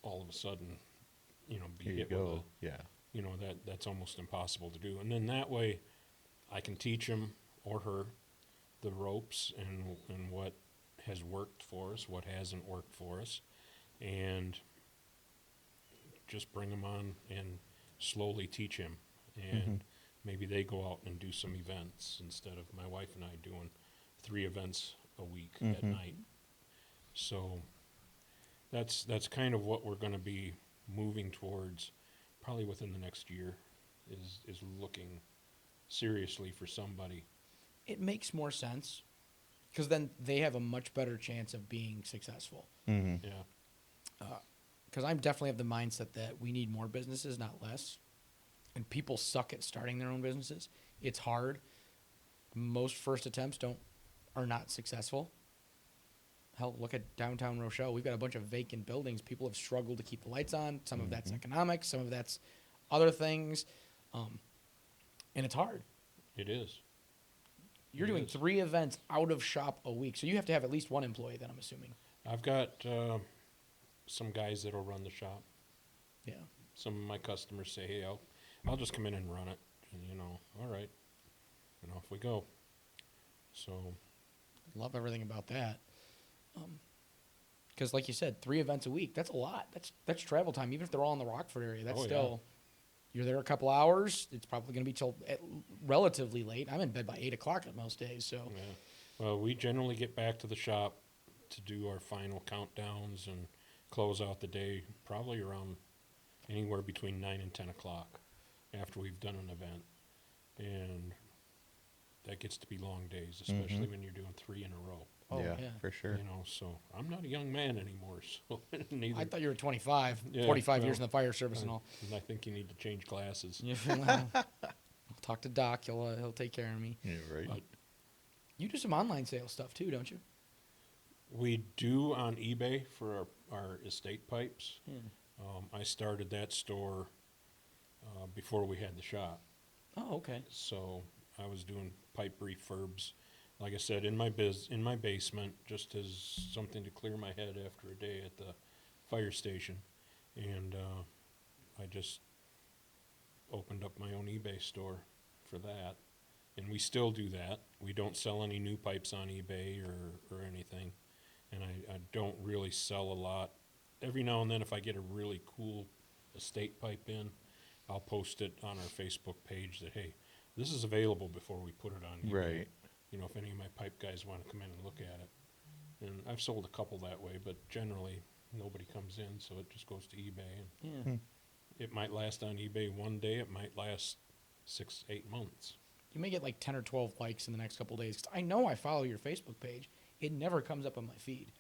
Speaker 4: all of a sudden, you know, be
Speaker 3: Here you
Speaker 4: hit with
Speaker 3: go.
Speaker 4: a,
Speaker 3: Yeah.
Speaker 4: you know, that's almost impossible to do. And then that way I can teach him or her the ropes and what has worked for us, what hasn't worked for us, and just bring him on and slowly teach him. And maybe they go out and do some events instead of my wife and I doing 3 events a week at night. So that's kind of what we're going to be moving towards probably within the next year is looking seriously for somebody.
Speaker 2: It makes more sense because then they have a much better chance of being successful.
Speaker 3: Mm-hmm.
Speaker 4: Yeah.
Speaker 2: Because I'm definitely of the mindset that we need more businesses, not less. And people suck at starting their own businesses. It's hard. Most first attempts are not successful. hell, look at downtown Rochelle. We've got a bunch of vacant buildings. People have struggled to keep the lights on. Some of that's economics. Some of that's other things. And it's hard.
Speaker 4: It is.
Speaker 2: You're doing 3 events out of shop a week. So you have to have at least one employee then, I'm assuming.
Speaker 4: I've got some guys that'll run the shop.
Speaker 2: Yeah.
Speaker 4: Some of my customers say, hey, I'll just come in and run it. And, all right. And off we go. So.
Speaker 2: Love everything about that. Because like you said, 3 events a week, that's a lot. That's travel time. Even if they're all in the Rockford area, that's still, you're there a couple hours. It's probably going to be till relatively late. I'm in bed by 8 o'clock on most days. So.
Speaker 4: Yeah. Well, we generally get back to the shop to do our final countdowns and close out the day probably around anywhere between 9 and 10 o'clock after we've done an event. And that gets to be long days, especially when you're doing 3 in a row.
Speaker 2: Oh, yeah.
Speaker 3: For sure.
Speaker 4: So I'm not a young man anymore, so neither.
Speaker 2: I thought you were 25,
Speaker 4: Yeah,
Speaker 2: 45 years in the fire service and all.
Speaker 4: And I think you need to change glasses.
Speaker 2: Yeah, well, I'll talk to Doc. He'll take care of me.
Speaker 3: Yeah, right.
Speaker 4: But
Speaker 2: You do some online sales stuff too, don't you?
Speaker 4: we do on eBay for our estate pipes.
Speaker 2: Yeah.
Speaker 4: I started that store before we had the shop.
Speaker 2: Oh, okay.
Speaker 4: So I was doing pipe refurbs, like I said, in my basement, just as something to clear my head after a day at the fire station. And I just opened up my own eBay store for that. And we still do that. We don't sell any new pipes on eBay or anything. And I don't really sell a lot. Every now and then, if I get a really cool estate pipe in, I'll post it on our Facebook page that, hey, this is available before we put it on eBay.
Speaker 3: Right.
Speaker 4: If any of my pipe guys want to come in and look at it. And I've sold a couple that way, but generally nobody comes in, so it just goes to eBay. And
Speaker 2: Yeah.
Speaker 4: it might last on eBay one day. It might last 6-8 months.
Speaker 2: You may get like 10 or 12 likes in the next couple of days. 'Cause I know I follow your Facebook page. It never comes up on my feed.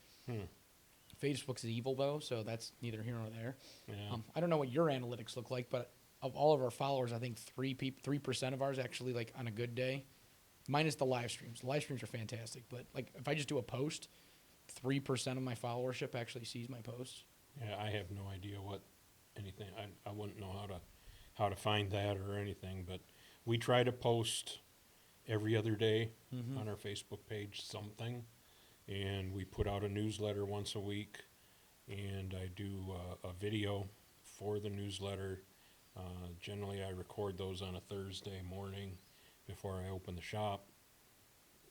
Speaker 2: Facebook's evil, though, so that's neither here nor there.
Speaker 4: Yeah.
Speaker 2: I don't know what your analytics look like, but of all of our followers, I think 3% of ours actually, like, on a good day, minus the live streams. The live streams are fantastic, but, like, if I just do a post, 3% of my followership actually sees my posts.
Speaker 4: Yeah, I have no idea what anything. I wouldn't know how to find that or anything, but we try to post every other day on our Facebook page something, and we put out a newsletter once a week, and I do a video for the newsletter. Generally, I record those on a Thursday morning before I open the shop,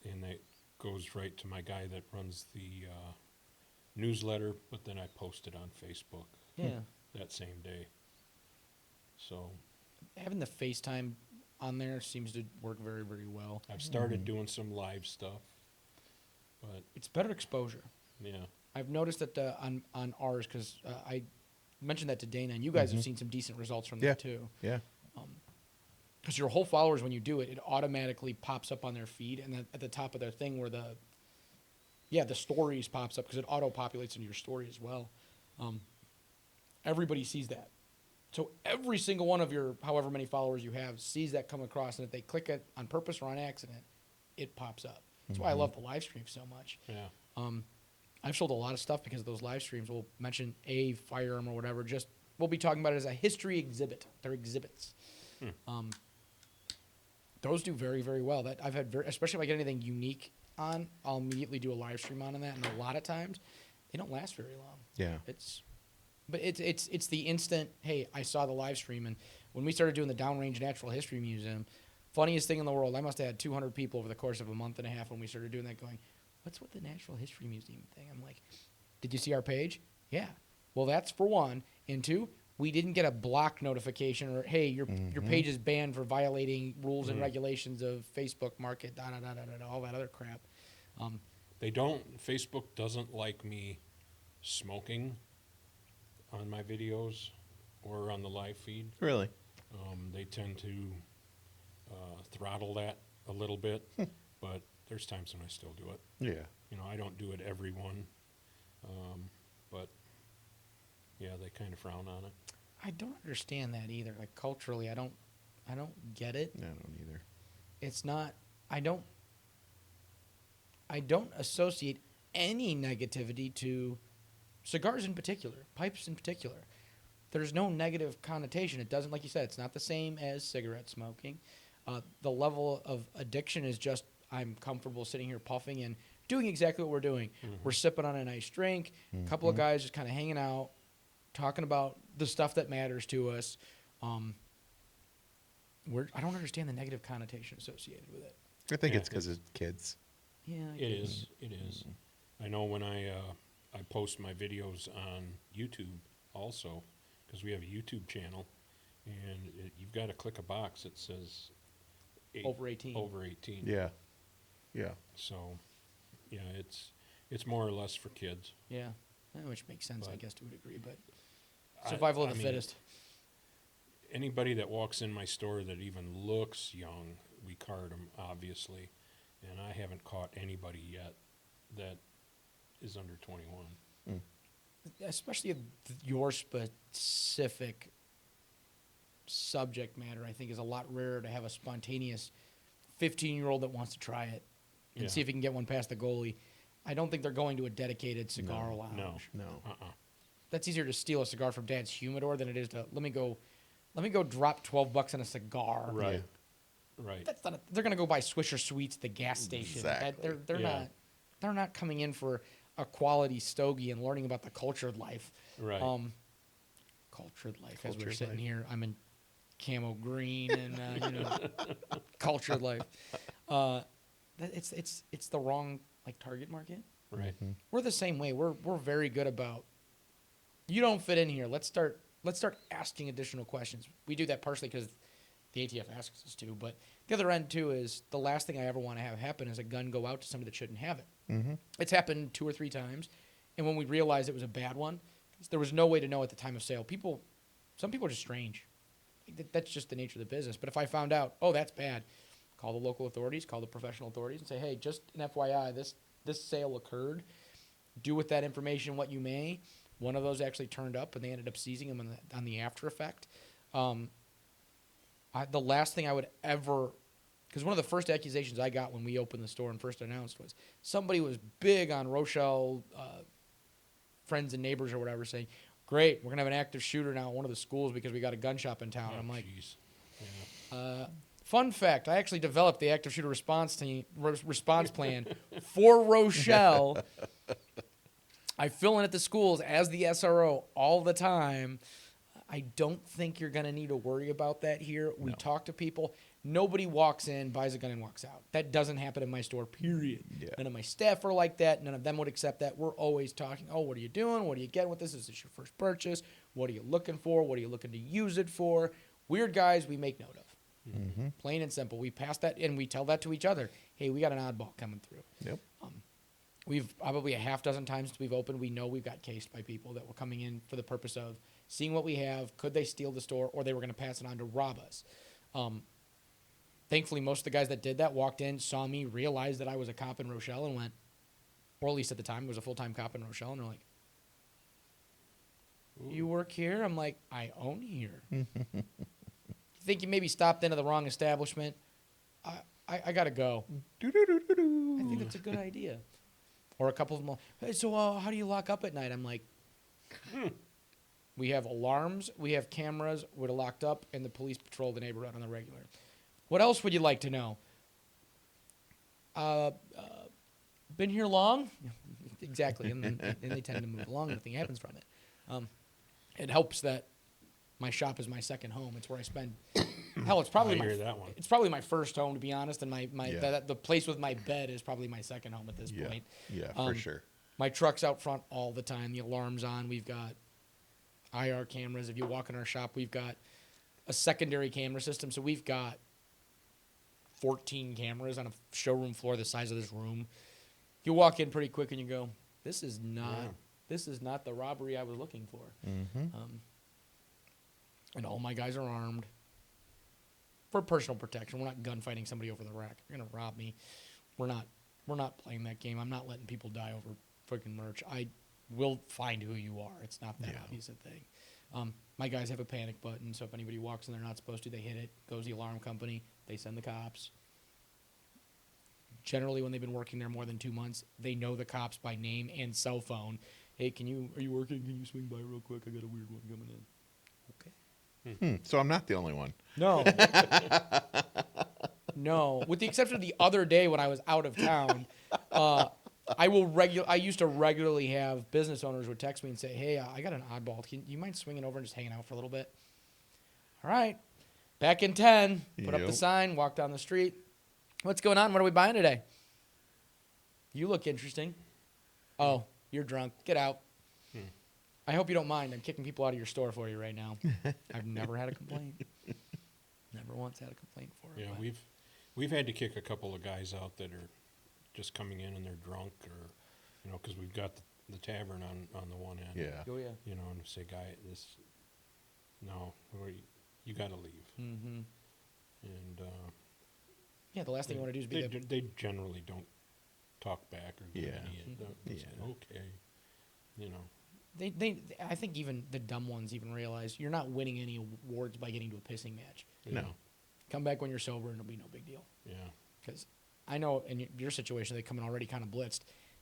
Speaker 4: and that goes right to my guy that runs the newsletter, but then I post it on Facebook
Speaker 2: Yeah.
Speaker 4: that same day. So
Speaker 2: Having the FaceTime on there seems to work very, very well.
Speaker 4: I've started doing some live stuff, but
Speaker 2: It's better exposure.
Speaker 4: yeah,
Speaker 2: I've noticed that on ours, because I mentioned that to Dana, and you guys have seen some decent results from
Speaker 3: Yeah.
Speaker 2: that too.
Speaker 3: Yeah.
Speaker 2: Because your whole followers, when you do it, it automatically pops up on their feed, and then at the top of their thing where the stories pops up, because it auto-populates into your story as well. Everybody sees that. So every single one of your, however many followers you have, sees that come across, and if they click it on purpose or on accident, it pops up. That's why I love the live stream so much.
Speaker 4: yeah,
Speaker 2: I've sold a lot of stuff because of those live streams. We'll mention a firearm or whatever. Just we'll be talking about it as a history exhibit. They're exhibits. Those do very, very well. That I've had, especially if I get anything unique on, I'll immediately do a live stream on that. And a lot of times, they don't last very long.
Speaker 3: Yeah.
Speaker 2: It's the instant. Hey, I saw the live stream, and when we started doing the Downrange Natural History Museum, funniest thing in the world. I must have had 200 people over the course of a month and a half when we started doing that. Going, what's with the Natural History Museum thing? I'm like, did you see our page? Yeah. Well, that's for one. And two, we didn't get a block notification or, hey, your page is banned for violating rules and regulations of Facebook Market, all that other crap.
Speaker 4: they don't. Facebook doesn't like me smoking on my videos or on the live feed.
Speaker 3: Really?
Speaker 4: They tend to throttle that a little bit, but there's times when I still do it.
Speaker 3: Yeah.
Speaker 4: I don't do it every one, but yeah, they kind of frown on it.
Speaker 2: I don't understand that either. Like culturally, I don't get it.
Speaker 3: I don't either.
Speaker 2: It's not. I don't associate any negativity to cigars in particular, pipes in particular. There's no negative connotation. It doesn't, like you said, it's not the same as cigarette smoking. The level of addiction is just, I'm comfortable sitting here puffing and doing exactly what we're doing. We're sipping on a nice drink, a couple of guys just kind of hanging out, talking about the stuff that matters to us. I don't understand the negative connotation associated with it.
Speaker 3: I think
Speaker 4: Yeah,
Speaker 3: it's because of kids.
Speaker 2: Yeah,
Speaker 4: It is. It is. I know when I post my videos on YouTube also, because we have a YouTube channel, and you've got to click a box that says
Speaker 2: Over 18.
Speaker 4: Over 18.
Speaker 3: Yeah. Yeah.
Speaker 4: So, yeah, it's more or less for kids.
Speaker 2: Yeah, which makes sense, I
Speaker 4: But
Speaker 2: guess, to a degree. But survival of the fittest.
Speaker 4: Anybody that walks in my store that even looks young, we card them, obviously. And I haven't caught anybody yet that is under 21.
Speaker 2: Especially your specific subject matter, I think, is a lot rarer to have a spontaneous 15-year-old that wants to try it and see if he can get one past the goalie. I don't think they're going to a dedicated cigar lounge.
Speaker 3: No.
Speaker 2: That's easier to steal a cigar from Dad's humidor than it is to let me go drop $12 on a cigar.
Speaker 4: Right. Right.
Speaker 2: That's not they're going to go buy Swisher Sweets at the gas station.
Speaker 3: Exactly.
Speaker 2: They're not coming in for a quality stogie and learning about the cultured life.
Speaker 4: Right.
Speaker 2: Cultured life. As we're
Speaker 3: Cultured
Speaker 2: sitting
Speaker 3: life.
Speaker 2: here, I'm in camo green and cultured life. It's the wrong target market.
Speaker 4: Right.
Speaker 2: We're the same way. We're very good about. You don't fit in here. Let's start asking additional questions. We do that partially because the ATF asks us to, but the other end too is the last thing I ever want to have happen is a gun go out to somebody that shouldn't have it. It's happened 2 or 3 times, and when we realized it was a bad one, there was no way to know at the time of sale. Some people are just strange. That's just the nature of the business. But if I found out, oh, that's bad, call the local authorities, call the professional authorities, and say, hey, just an FYI, this sale occurred. Do with that information what you may. One of those actually turned up, and they ended up seizing him on the after effect. The last thing I would ever, because one of the first accusations I got when we opened the store and first announced was somebody was big on Rochelle friends and neighbors or whatever saying, great, we're going to have an active shooter now at one of the schools because we got a gun shop in town.
Speaker 4: Oh,
Speaker 2: I'm like,
Speaker 4: jeez. Yeah.
Speaker 2: fun fact, I actually developed the active shooter response plan for Rochelle. I fill in at the schools as the SRO all the time. I don't think you're going to need to worry about that here. We talk to people. Nobody walks in, buys a gun, and walks out. That doesn't happen in my store, period.
Speaker 3: Yeah.
Speaker 2: None of my staff are like that. None of them would accept that. We're always talking, oh, what are you doing? What are you getting with this? Is this your first purchase? What are you looking for? What are you looking to use it for? Weird guys we make note of. Plain and simple. We pass that, and we tell that to each other. Hey, we got an oddball coming through.
Speaker 3: Yep.
Speaker 2: We've probably a half dozen times since we've opened, we know we've got cased by people that were coming in for the purpose of seeing what we have, could they steal the store, or they were going to pass it on to rob us. Thankfully, most of the guys that did that walked in, saw me, realized that I was a cop in Rochelle, and went, or at least at the time, I was a full-time cop in Rochelle, and they're like, you work here? I'm like, I own here. You think you maybe stopped into the wrong establishment? I got to go. I think that's a good idea. Or a couple of them, hey, so how do you lock up at night? I'm like, we have alarms, we have cameras, we're locked up, and the police patrol the neighborhood on the regular. What else would you like to know? Been here long? Exactly, and they tend to move along. Nothing happens from it. It helps that my shop is my second home. It's where I spend. Hell, it's probably
Speaker 4: I hear that one.
Speaker 2: It's probably my first home, to be honest, and
Speaker 3: Yeah.
Speaker 2: the place with my bed is probably my second home at this
Speaker 3: Yeah.
Speaker 2: point.
Speaker 3: Yeah, for sure.
Speaker 2: My truck's out front all the time. The alarm's on. We've got IR cameras. If you walk in our shop, we've got a secondary camera system. So we've got 14 cameras on a showroom floor the size of this room. You walk in pretty quick and you go, this is not the robbery I was looking for. And all my guys are armed for personal protection. We're not gunfighting somebody over the rack. You're gonna rob me. We're not playing that game. I'm not letting people die over freaking merch. I will find who you are. It's not that obvious a thing. My guys have a panic button, so if anybody walks in they're not supposed to, they hit it. Goes the alarm company. They send the cops. generally when they've been working there more than 2 months, they know the cops by name and cell phone. Hey, are you working? Can you swing by real quick? I got a weird one coming in. Okay.
Speaker 3: So I'm not the only one.
Speaker 2: No. No. With the exception of the other day when I was out of town, I used to regularly have business owners would text me and say, hey, I got an oddball. You mind swinging over and just hanging out for a little bit? All right. Back in 10, put up the sign, walk down the street. What's going on? What are we buying today? You look interesting. Oh, you're drunk. Get out. I hope you don't mind. I'm kicking people out of your store for you right now. I've never had a complaint. Never once had a complaint for it.
Speaker 4: Yeah, we've had to kick a couple of guys out that are just coming in and they're drunk, or because we've got the tavern on the one end.
Speaker 3: Yeah.
Speaker 2: Oh yeah.
Speaker 4: And say, guy, you got to leave.
Speaker 2: Mm-hmm.
Speaker 4: And
Speaker 2: Yeah, the last thing you want to do is be
Speaker 4: they generally don't talk back or give any. Say, okay,
Speaker 2: I think even the dumb ones even realize you're not winning any awards by getting to a pissing match.
Speaker 3: No.
Speaker 2: Come back when you're sober and it'll be no big deal.
Speaker 4: Yeah.
Speaker 2: Because I know in your situation they come in already kind of blitzed.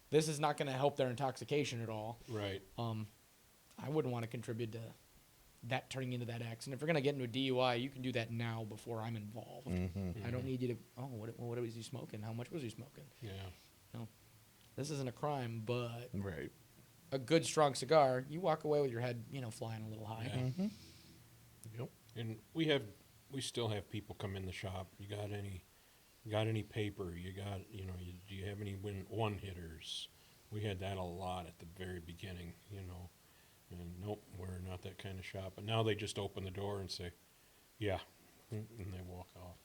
Speaker 2: This is not going to help their intoxication at all.
Speaker 4: Right.
Speaker 2: I wouldn't want to contribute to that turning into that accident. If you're going to get into a DUI, you can do that now before I'm involved. I don't need you to. Oh, what was he smoking? How much was he smoking?
Speaker 4: Yeah.
Speaker 2: No, this isn't a crime, but
Speaker 3: Right.
Speaker 2: a good strong cigar, you walk away with your head, flying a little high.
Speaker 4: Yeah. Yep. And we still have people come in the shop. You got any paper? You got, do you have any one hitters? We had that a lot at the very beginning, and nope, we're not that kind of shop. But now they just open the door and say, yeah, and they walk off,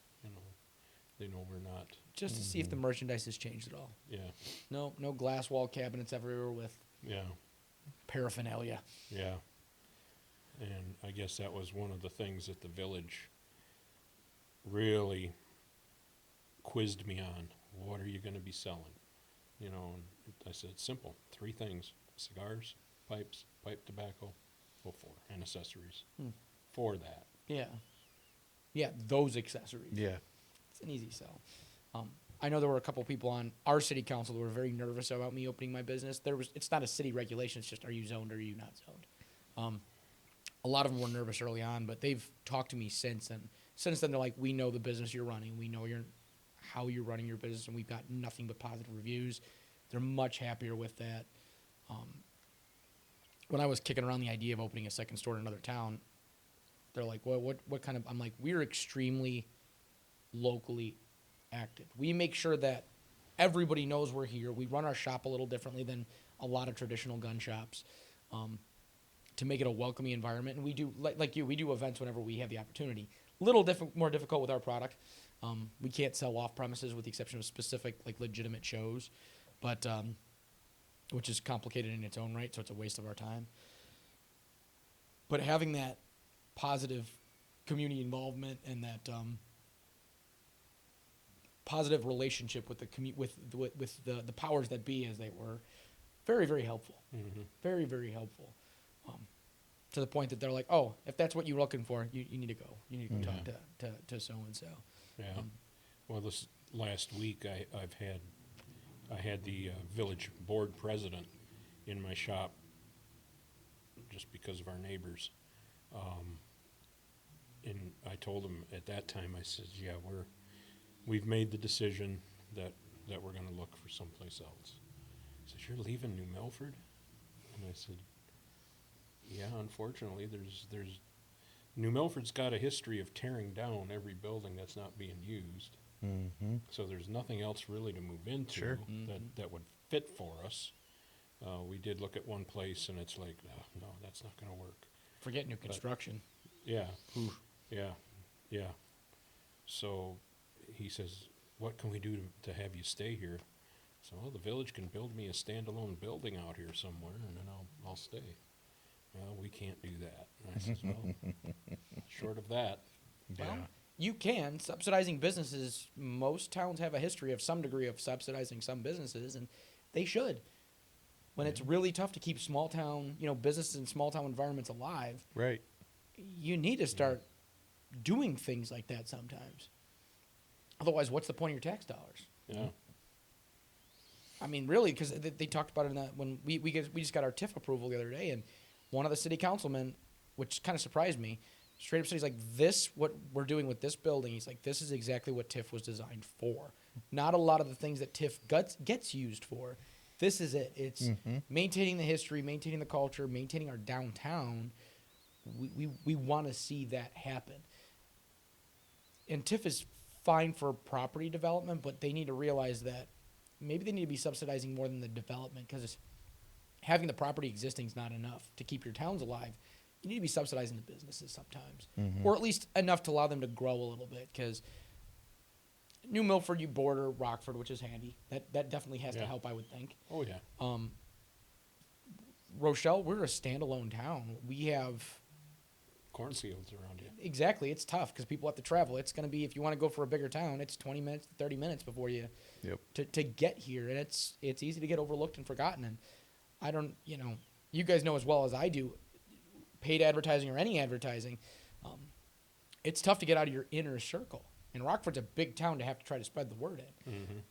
Speaker 4: they know we're not.
Speaker 2: Just to see if the merchandise has changed at all.
Speaker 4: Yeah.
Speaker 2: No glass wall cabinets everywhere with paraphernalia.
Speaker 4: Yeah. And I guess that was one of the things that the village really quizzed me on. What are you going to be selling? And I said, simple, 3 things: cigars, pipes, pipe tobacco, 4, and accessories. For that.
Speaker 2: Yeah. Yeah, those accessories.
Speaker 3: Yeah.
Speaker 2: It's an easy sell. I know there were a couple people on our city council that were very nervous about me opening my business. It's not a city regulation. It's just, are you zoned or are you not zoned? A lot of them were nervous early on, but they've talked to me since. And since then, they're like, we know the business you're running. We know how you're running your business, and we've got nothing but positive reviews. They're much happier with that. When I was kicking around the idea of opening a second store in another town, they're like, what kind of... I'm like, we're extremely locally active. We make sure that everybody knows we're here. We run our shop a little differently than a lot of traditional gun shops to make it a welcoming environment. And we do, like you, we do events whenever we have the opportunity. Little more difficult with our product. We can't sell off premises with the exception of specific, legitimate shows, but which is complicated in its own right, so it's a waste of our time. But having that positive community involvement and that positive relationship with the powers that be, as they were, very, very helpful.
Speaker 4: Mm-hmm.
Speaker 2: Very, very helpful. To the point that they're like, oh, if that's what you're looking for, you need to go. You need to go talk to so and so.
Speaker 4: Yeah. Well, this last week I had the village board president in my shop just because of our neighbors. And I told him at that time, I said, yeah, we've made the decision that we're going to look for someplace else. He says, you're leaving New Milford? And I said, yeah, unfortunately, there's New Milford's got a history of tearing down every building that's not being used.
Speaker 3: Mm-hmm.
Speaker 4: So there's nothing else really to move into
Speaker 3: Sure.
Speaker 4: that would fit for us. We did look at one place, and it's like, no, that's not going to work.
Speaker 2: Forget new construction.
Speaker 4: Yeah. Yeah. So he says, what can we do to have you stay here? So, well, the village can build me a standalone building out here somewhere, and then I'll stay. Well, we can't do that. And I says, well, short of that.
Speaker 2: Well, you can. Subsidizing businesses, most towns have a history of some degree of subsidizing some businesses, and they should. When it's really tough to keep small town, businesses in small town environments alive,
Speaker 3: Right.
Speaker 2: you need to start doing things like that sometimes. Otherwise, what's the point of your tax dollars?
Speaker 4: Yeah.
Speaker 2: I mean, really, because they talked about it in that when we just got our TIF approval the other day, and one of the city councilmen, which kind of surprised me, straight up said, he's like, this, what we're doing with this building, he's like, this is exactly what TIF was designed for. Not a lot of the things that TIF gets used for. This is it. It's maintaining the history, maintaining the culture, maintaining our downtown. We want to see that happen. And TIF is fine for property development, but they need to realize that maybe they need to be subsidizing more than the development, because having the property existing is not enough to keep your towns alive. You need to be subsidizing the businesses sometimes, or at least enough to allow them to grow a little bit, because New Milford, you border Rockford, which is handy. That definitely has to help, I would think.
Speaker 4: Oh, yeah.
Speaker 2: Rochelle, we're a standalone town. We have...
Speaker 4: Cornfields around you.
Speaker 2: Exactly. It's tough because people have to travel. It's going to be, if you want to go for a bigger town, it's 20 minutes to 30 minutes before you to get here. And it's easy to get overlooked and forgotten. And I don't, you guys know as well as I do, paid advertising or any advertising, it's tough to get out of your inner circle. And Rockford's a big town to have to try to spread the word in.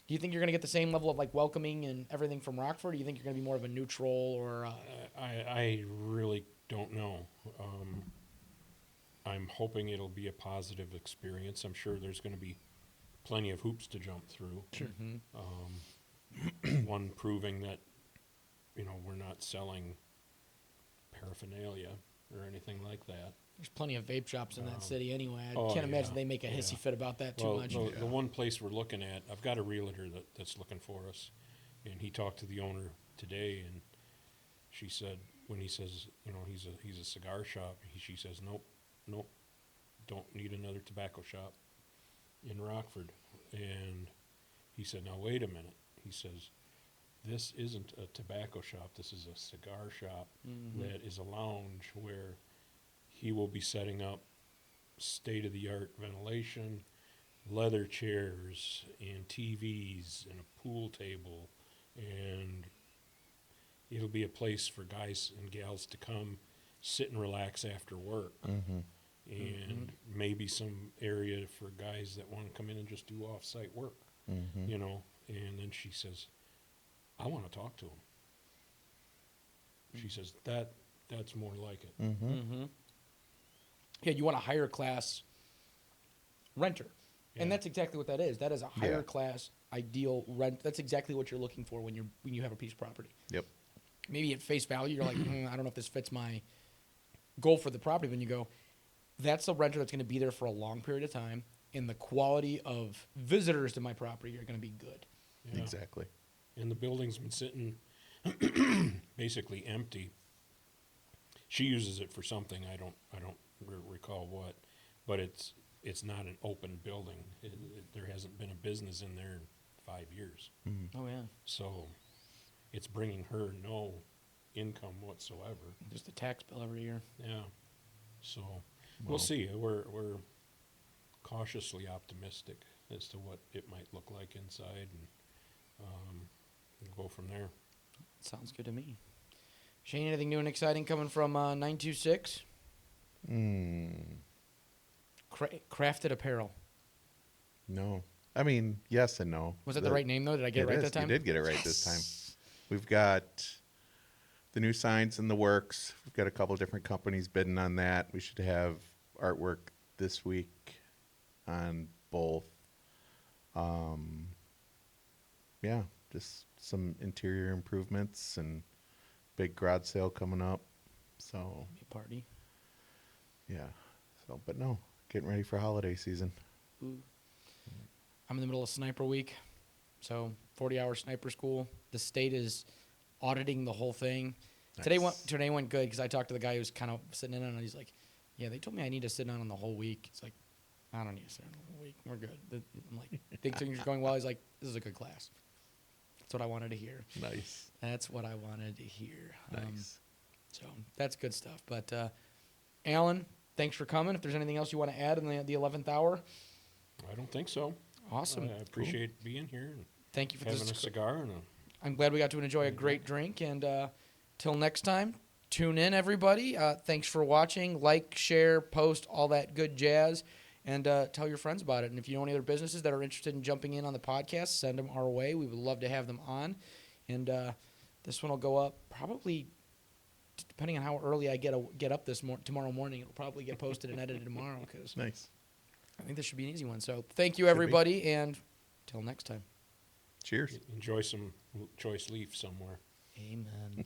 Speaker 2: Do you think you're going to get the same level of like welcoming and everything from Rockford? Or do you think you're going to be more of a neutral or?
Speaker 4: I really don't know. I'm hoping it'll be a positive experience. I'm sure there's going to be plenty of hoops to jump through.
Speaker 2: Sure.
Speaker 4: One proving that, we're not selling paraphernalia or anything like that.
Speaker 2: There's plenty of vape shops in that city anyway. I
Speaker 4: Oh,
Speaker 2: can't imagine
Speaker 4: yeah,
Speaker 2: they make a hissy fit about that too much.
Speaker 4: The one place we're looking at, I've got a realtor that's looking for us, and he talked to the owner today, and she said, when he says, he's a cigar shop, she says, nope, don't need another tobacco shop in Rockford. And he said, now wait a minute. He says, this isn't a tobacco shop, this is a cigar shop that is a lounge where he will be setting up state-of-the-art ventilation, leather chairs, and TVs, and a pool table, and it'll be a place for guys and gals to come sit and relax after work. And maybe some area for guys that want to come in and just do off-site work, And then she says, I want to talk to him. She says, that's more like it.
Speaker 2: Yeah, you want a higher class renter.
Speaker 4: Yeah.
Speaker 2: And that's exactly what that is. That is a higher class ideal rent. That's exactly what you're looking for when you have a piece of property.
Speaker 3: Yep.
Speaker 2: Maybe at face value, you're like, I don't know if this fits my goal for the property. When you go, that's a renter that's going to be there for a long period of time, and the quality of visitors to my property are going to be good.
Speaker 4: Yeah.
Speaker 3: Exactly.
Speaker 4: And the building's been sitting basically empty. She uses it for something, I don't recall what, but it's not an open building. There hasn't been a business in there in 5 years.
Speaker 2: Oh, yeah.
Speaker 4: So it's bringing her no income whatsoever.
Speaker 2: Just the tax bill every year.
Speaker 4: Yeah. So we'll see. We're cautiously optimistic as to what it might look like inside, and we'll go from there.
Speaker 2: Sounds good to me. Shane, anything new and exciting coming from 926? Crafted Apparel.
Speaker 3: No. I mean, yes and no.
Speaker 2: Was that the right name, though? Did I get it right that time?
Speaker 3: You did get it right this time. We've got the new signs in the works. We've got a couple different companies bidding on that. We should have artwork this week on both. Yeah, just some interior improvements and big garage sale coming up. So
Speaker 2: Be a party.
Speaker 3: yeah. So, but no, getting ready for holiday season.
Speaker 2: Ooh. I'm in the middle of sniper week, so 40-hour sniper school. The state is auditing the whole thing.
Speaker 3: Nice.
Speaker 2: Today went good because I talked to the guy who's kind of sitting in on it. He's like, yeah, they told me I need to sit on the whole week. It's like, I don't need to sit on the whole week. We're good. I'm like, think things are going well. He's like, this is a good class. That's what I wanted to hear.
Speaker 3: Nice.
Speaker 2: That's what I wanted to hear.
Speaker 3: Nice.
Speaker 2: So that's good stuff. But Alan, thanks for coming. If there's anything else you want to add in the 11th hour.
Speaker 4: I don't think so.
Speaker 2: Awesome.
Speaker 4: I appreciate being here and
Speaker 2: Thank you for
Speaker 4: having
Speaker 2: this.
Speaker 4: a cigar and
Speaker 2: I'm glad we got to enjoy a great drink. And till next time, tune in, everybody. Thanks for watching. Like, share, post, all that good jazz. and tell your friends about it. And if you know any other businesses that are interested in jumping in on the podcast, send them our way. We would love to have them on. And this one will go up probably, depending on how early I get up tomorrow morning. It'll probably get posted and edited tomorrow because
Speaker 3: Nice.
Speaker 2: I think this should be an easy one. So thank you, everybody, and till next time.
Speaker 3: Cheers.
Speaker 4: Enjoy some choice leaf somewhere.
Speaker 2: Amen.